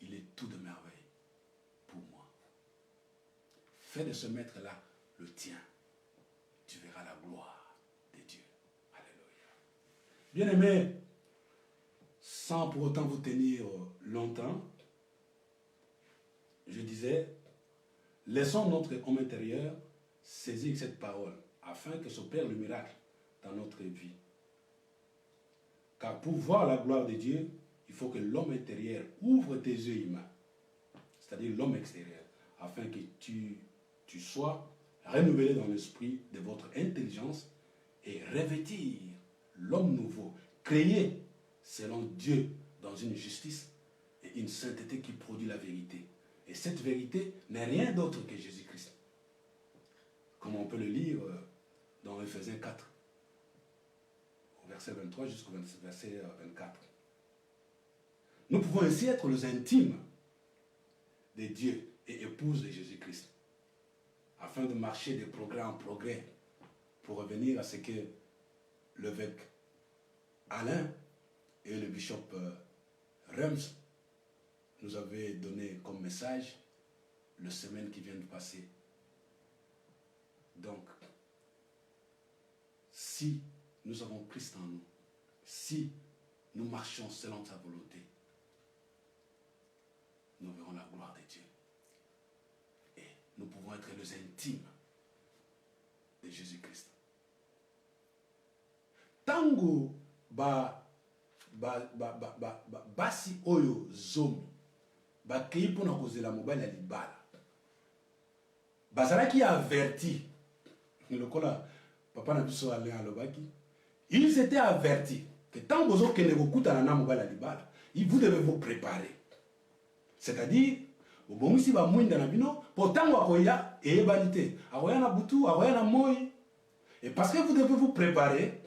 Il est tout de merveille pour moi. Fais de ce maître-là le tien. Tu verras la gloire de Dieu. Alléluia. Bien-aimés, sans pour autant vous tenir longtemps, je disais, laissons notre homme intérieur saisir cette parole afin que s'opère le miracle dans notre vie. Car pour voir la gloire de Dieu, il faut que l'homme intérieur ouvre tes yeux humains, c'est-à-dire l'homme extérieur, afin que tu sois renouvelé dans l'esprit de votre intelligence et revêtir l'homme nouveau, créé selon Dieu dans une justice et une sainteté qui produit la vérité. Et cette vérité n'est rien d'autre que Jésus-Christ. Comme on peut le lire dans Ephésiens 4, au verset 23 jusqu'au verset 24. Nous pouvons ainsi être les intimes de Dieu et épouses de Jésus-Christ, afin de marcher de progrès en progrès, pour revenir à ce que l'évêque Alain et le bishop Rems nous avaient donné comme message la semaine qui vient de passer. Donc, si nous avons Christ en nous, si nous marchons selon sa volonté, nous verrons la gloire de Dieu. Et nous pouvons être les intimes de Jésus-Christ. Tango basi oyo zomi bakei pona kozela mobali ya libala bazalaki averti lokola papa na biso Alain alobaki, ils étaient avertis que tant bozokende kokutana na mobali ya libala, vous devez vous préparer. C'est-à-dire, obongisi ba mwinda na bino, pourtant akoya eyebani te, akoya na butu, akoya na moi. Et parce que vous devez vous préparer,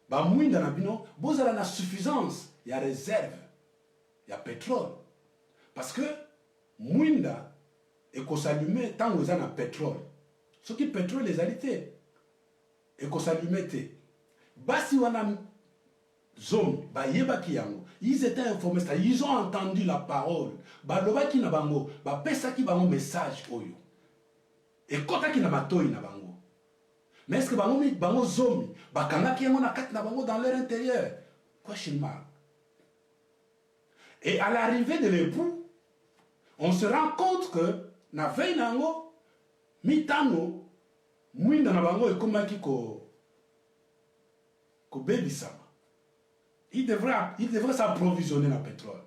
ba mwinda na bino, bozala na suffisance, il y a réserve, il y a pétrole. Parce que mwinda ekosalume tant vous avez na pétrole. Ce qui pétrole les alités. Ekosalume te. Basi wana zombie, ba yebaki yango. Ils étaient informés, ils ont entendu la parole. Ba lobaki na bango, ba pesaki bango message oyo. Et kotaki na matoi na bango. Mais est-ce que bango zombie, ba kangaki yango na kati na bango dans leur intérieur? Question mark. Et à l'arrivée de l'époux, on se rend compte que na veille nango mitano mwinda na bango ekomaki ko bebisama. Il devrait s'approvisionner na pétrole.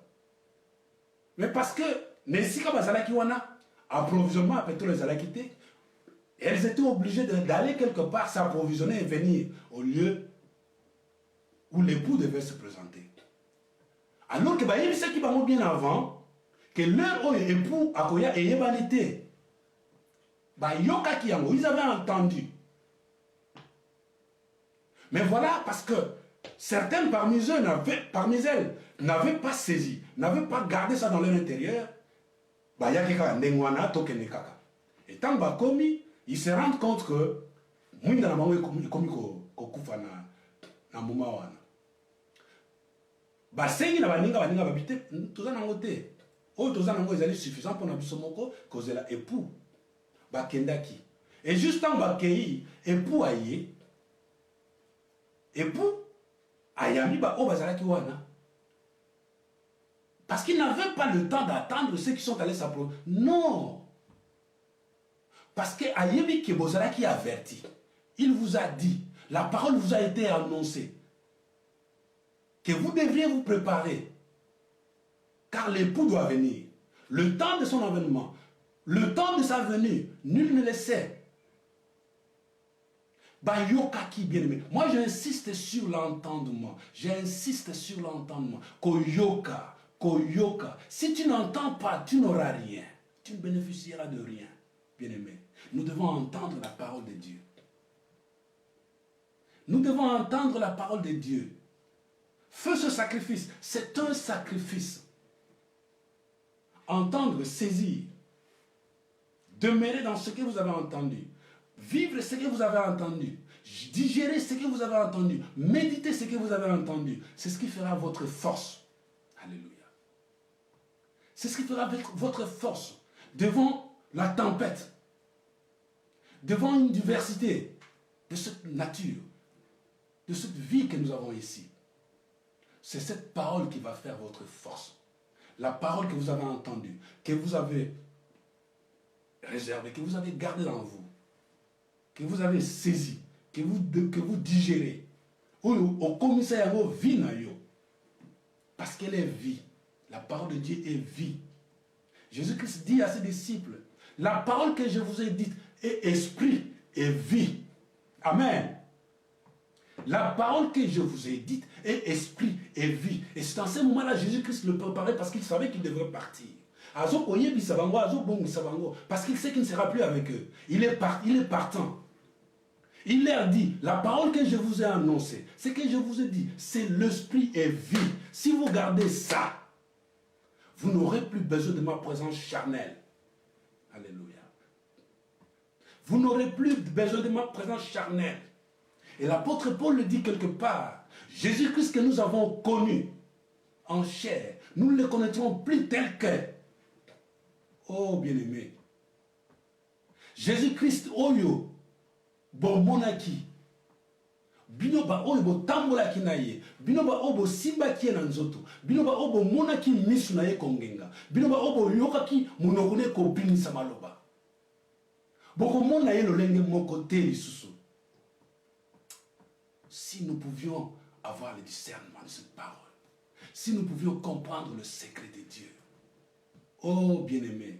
Mais parce que nesika bazalaki wana approvisionnement à pétrole ezalaki te, elles étaient obligées d'aller quelque part s'approvisionner et venir au lieu où l'époux devait se présenter. Alors que bayebisaki bango bien avant que leur époux akoya eyebanité. Bayokaki yango, ils avaient entendu. Mais voilà, parce que certaines parmi elles n'avaient pas saisi, n'avaient pas gardé ça dans leur intérieur. Et tant bakomi, ils se rendent compte que mwinda na bango ekomi kokufa na moment wana. Basengi na baninga babite toza nango te. Oyo toza nango ezali suffisant pour na biso moko kozela époux bakendaki. Et juste en bakei époux aye. Époux ayami ba o bazalaki wana. Parce qu'ils n'avaient pas le temps d'attendre ceux qui sont allés s'approcher. Non. Parce que ayebi ke bozalaki averti. Il vous a dit, la parole vous a été annoncée, que vous devriez vous préparer, car l'époux doit venir. Le temps de son avènement, le temps de sa venue, nul ne le sait. Bayokaki bien-aimé. Moi, j'insiste sur l'entendement. J'insiste sur l'entendement. Koyoka, koyoka. Si tu n'entends pas, tu n'auras rien. Tu ne bénéficieras de rien, bien-aimé. Nous devons entendre la parole de Dieu. Nous devons entendre la parole de Dieu. Fais ce sacrifice. C'est un sacrifice. Entendre, saisir. Demeurer dans ce que vous avez entendu. Vivre ce que vous avez entendu. Digérer ce que vous avez entendu. Méditer ce que vous avez entendu. C'est ce qui fera votre force. Alléluia. C'est ce qui fera votre force devant la tempête. Devant une diversité de cette nature. De cette vie que nous avons ici. C'est cette parole qui va faire votre force. La parole que vous avez entendue, que vous avez réservée, que vous avez gardée dans vous, que vous avez saisie, que vous digérez. Au commissaire, vie na yo. Parce qu'elle est vie. La parole de Dieu est vie. Jésus-Christ dit à ses disciples, la parole que je vous ai dite est esprit et vie. Amen. La parole que je vous ai dite est esprit et vie. Et c'est en ce moment-là Jésus-Christ le préparait parce qu'il savait qu'il devrait partir. Parce qu'il sait qu'il ne sera plus avec eux. Il est partant. Il leur dit, la parole que je vous ai annoncée, ce que je vous ai dit, c'est l'esprit et vie. Si vous gardez ça, vous n'aurez plus besoin de ma présence charnelle. Alléluia. Vous n'aurez plus besoin de ma présence charnelle. Et l'apôtre Paul le dit quelque part. Jésus-Christ que nous avons connu en chair, nous ne le connaîtrons plus tel que. Oh bien-aimé. Jésus-Christ, oyo, bon monaki. Binoba oyo bo tambolaki na ye. Binoba obo simbaki na nzoto. Binoba obo monaki misu na ye kongenga. Binoba obo yokaki monokone ko binisa maloba. Boko mona ye lolenge moko te lisusu. Si nous pouvions avoir le discernement de cette parole, si nous pouvions comprendre le secret de Dieu, oh bien-aimé,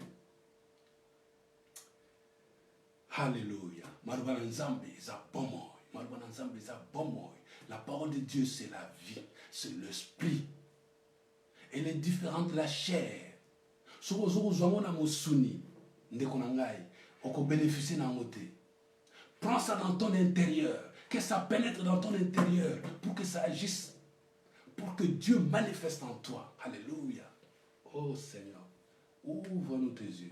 alléluia, la parole de Dieu c'est la vie, c'est l'esprit, elle est différente de la chair. Prends ça dans ton intérieur. Que ça pénètre dans ton intérieur pour que ça agisse, pour que Dieu manifeste en toi. Alléluia. Oh Seigneur, ouvre-nous tes yeux.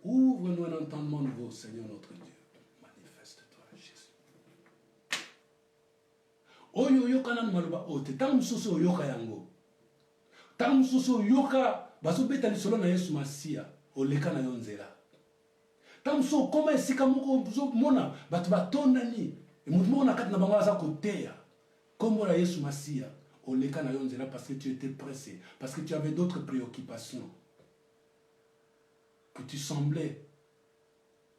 Ouvre-nous un entendement nouveau, Seigneur notre Dieu. Manifeste-toi, Jésus. Oyo yoka na maloba ote. Tangu mosusu yoka yango. Tangu mosusu yoka bazo beta lisolo na Yesu Masia. Oleka na yo nzela. Tangu mosusu koma esika moko bozo mona batu batondani. Et mutu moko na kati na bango aza koteya. Kombo na Yesu Masia. Oleka na yo nzela parce que tu étais pressé. Parce que tu avais d'autres préoccupations. Que tu semblais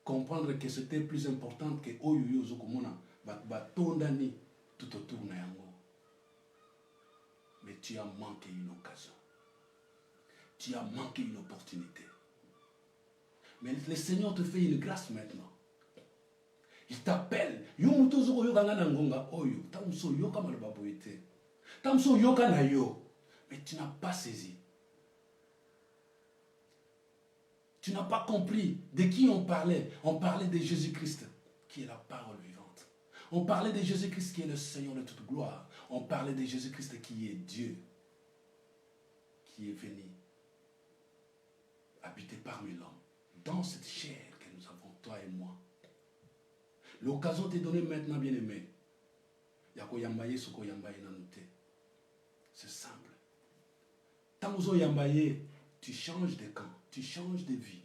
comprendre que c'était plus important que oyo yo zokomona batondani tout autour na yango. Mais tu as manqué une occasion. Tu as manqué une opportunité. Mais le Seigneur te fait une grâce maintenant. Il t'appelle. Yo muto zoko yo ganga na ngonga oyo. Tamso yo kama le baboite. Tamso yo kana yo. Mais tu n'as pas saisi. Tu n'as pas compris de qui on parlait. On parlait de Jésus-Christ, qui est la parole vivante. On parlait de Jésus-Christ, qui est le Seigneur de toute gloire. On parlait de Jésus-Christ, qui est Dieu, qui est venu habiter parmi l'homme, dans cette chair que nous avons, toi et moi. L'occasion t'est donnée maintenant, bien-aimé. Yako yambaye, soko yambaye nanute. C'est simple. Tamuzo yambaye, tu changes de camp, tu changes de vie,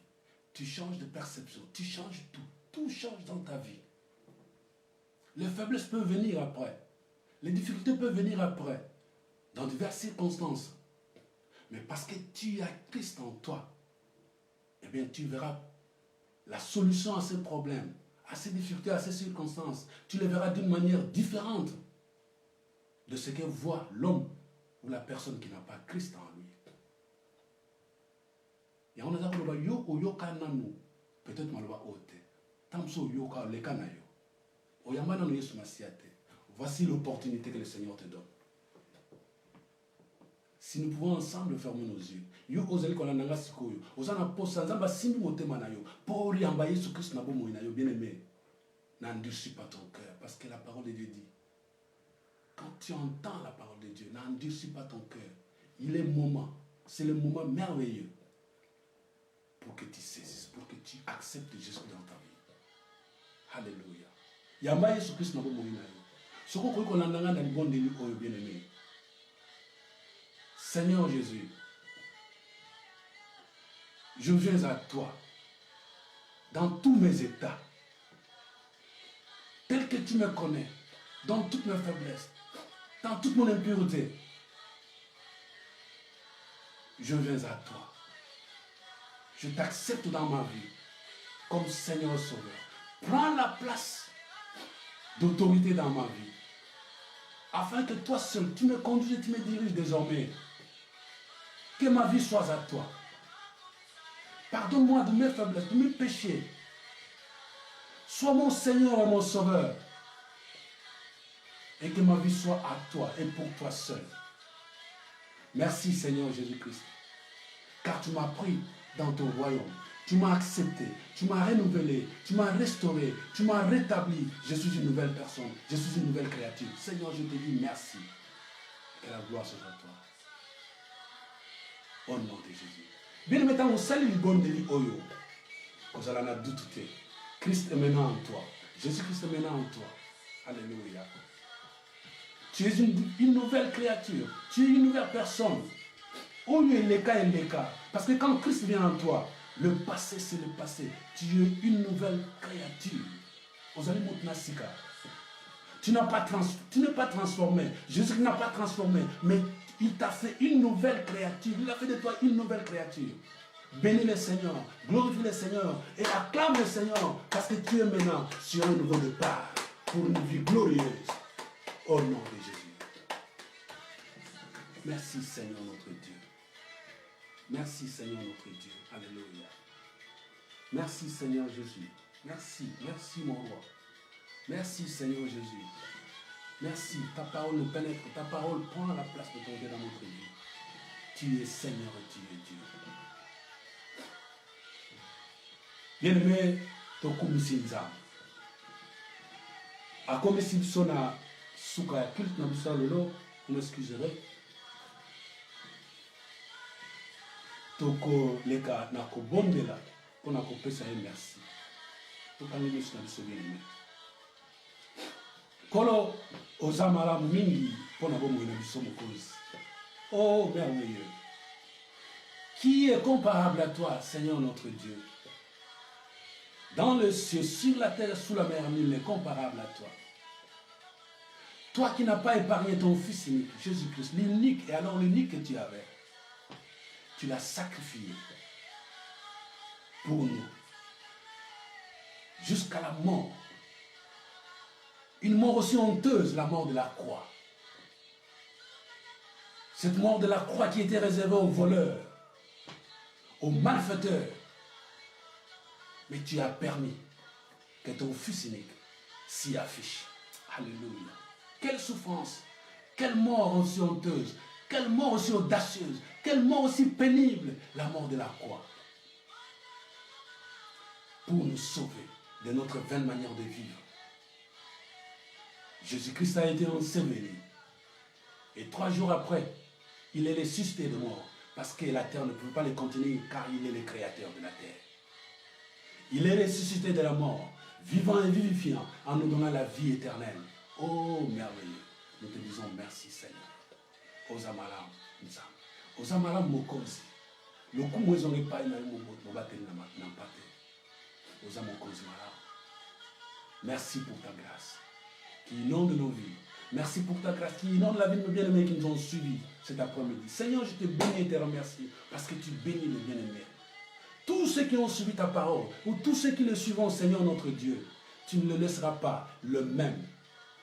tu changes de perception, tu changes tout. Tout change dans ta vie. Les faiblesses peuvent venir après. Les difficultés peuvent venir après. Dans diverses circonstances. Mais parce que tu as Christ en toi, eh bien tu verras la solution à ces problèmes, à ces difficultés, à ces circonstances. Tu les verras d'une manière différente de ce que voit l'homme ou la personne qui n'a pas Christ en lui. Et on a dit que yo o yoka nanu peut-être maloba ote tamso yoka leka na yo oyamba nanu Yesu Masiate. Voici l'opportunité que le Seigneur te donne. Si nous pouvons ensemble fermer nos yeux, yo ozali ko nanga sikoyo ozana posa nzamba simbi motema na yo pour yamba Yesu Christ na bomo na yo bien-aimé. N'endurcis pas ton cœur parce que la parole de Dieu dit quand tu entends la parole de Dieu, n'endurcis pas ton cœur. Il est moment, c'est le moment merveilleux pour que tu saisisses, pour que tu acceptes Jésus dans ta vie. Alléluia. Yamba Yesu Christ na bomo na yo. Soko ko nanga na libonde li oyo bien-aimé. Seigneur Jésus, je viens à toi dans tous mes états, tel que tu me connais, dans toutes mes faiblesses, dans toute mon impureté. Je viens à toi. Je t'accepte dans ma vie comme Seigneur Sauveur. Prends la place d'autorité dans ma vie, afin que toi seul, tu me conduises et tu me diriges désormais. Que ma vie soit à toi. Pardonne-moi de mes faiblesses, de mes péchés. Sois mon Seigneur et mon Sauveur. Et que ma vie soit à toi et pour toi seul. Merci Seigneur Jésus-Christ. Car tu m'as pris dans ton royaume. Tu m'as accepté, tu m'as renouvelé, tu m'as restauré, tu m'as rétabli. Je suis une nouvelle personne, je suis une nouvelle créature. Seigneur, je te dis merci. Que la gloire soit à toi. Au nom de Jésus. Bien maintenant, on salue le bon délit oyo. Vous allez en douter. Christ est maintenant en toi. Jésus-Christ est maintenant en toi. Alléluia. Tu es une nouvelle créature. Tu es une nouvelle personne. Oyo est le cas. Parce que quand Christ vient en toi, le passé c'est le passé. Tu es une nouvelle créature. Vous allez moutnasika. Tu n'es pas transformé. Jésus n'a pas transformé, mais il t'a fait une nouvelle créature. Il a fait de toi une nouvelle créature. Bénis le Seigneur, glorifie le Seigneur et acclame le Seigneur parce que tu es maintenant sur un nouveau départ pour une vie glorieuse. Au nom de Jésus. Merci Seigneur notre Dieu. Merci Seigneur notre Dieu. Alléluia. Merci Seigneur Jésus. Merci mon roi. Merci Seigneur Jésus. Merci, ta parole nous pénètre, ta parole prend la place de ton Dieu dans notre vie. Tu es Seigneur et tu es Dieu. Bien-aimé, tokumisi nzambe. Akomisi biso na suka ya culte na biso lelo, vous m'excuserez. Toko leka na kobondela pour na kopesa ye merci. Tokangi biso na biso bien-aimé. Kolo ozamala mingi pona bomo na biso mokonzi. Oh merveilleux. Qui est comparable à toi, Seigneur notre Dieu? Dans le ciel, sur la terre, sous la mer, nul n'est comparable à toi. Toi qui n'as pas épargné ton Fils unique, Jésus-Christ, l'unique, et alors l'unique que tu avais, tu l'as sacrifié pour nous, jusqu'à la mort. Une mort aussi honteuse, la mort de la croix. Cette mort de la croix qui était réservée aux voleurs, aux malfaiteurs. Mais tu as permis que ton Fils unique s'y affiche. Alléluia. Quelle souffrance, quelle mort aussi honteuse, quelle mort aussi audacieuse, quelle mort aussi pénible, la mort de la croix. Pour nous sauver de notre vaine manière de vivre. Jésus-Christ a été enseveli. Et 3 jours après, il est ressuscité de mort. Parce que la terre ne pouvait pas le contenir, car il est le créateur de la terre. Il est ressuscité de la mort, vivant et vivifiant, en nous donnant la vie éternelle. Oh, merveilleux. Nous te disons merci, Seigneur. Ozamala Nzam. Ozamala Mokozi. Le coup, moi, j'en ai pas eu mon baptême n'a pas été. Ozamokozi Mala. Merci pour ta grâce qui inonde nos vies. Merci pour ta grâce qui inonde la vie de nos bien-aimés qui nous ont suivis cet après-midi. Seigneur, je te bénis et te remercie parce que tu bénis les bien-aimés. Tous ceux qui ont suivi ta parole, ou tous ceux qui le suivront, Seigneur notre Dieu, tu ne le laisseras pas le même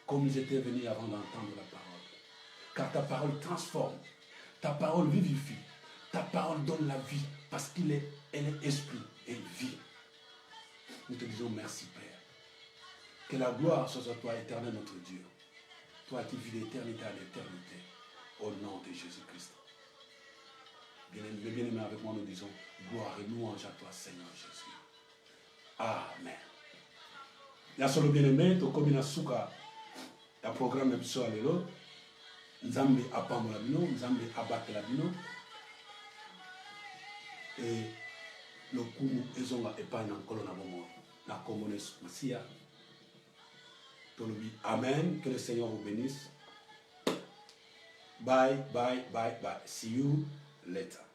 comme ils étaient venus avant d'entendre la parole. Car ta parole transforme, ta parole vivifie, ta parole donne la vie parce qu'elle est esprit et vie. Nous te disons merci, Père. Que la gloire soit à toi, éternel notre Dieu. Toi qui vis d'éternité à l'éternité, au nom de Jésus-Christ. Bien-aimés, avec moi, nous disons gloire et louange à toi, Seigneur Jésus. Amen. Yasolo bien-aimé, to komi na suka ya programme biso alelo. Nzambe apambola bino, Nzambe abatela bino. Et le kumu ezonga epai na nkolo na bongo na kombo Masia. Amen. Que le Seigneur vous bénisse. Bye, bye, bye, bye. See you later.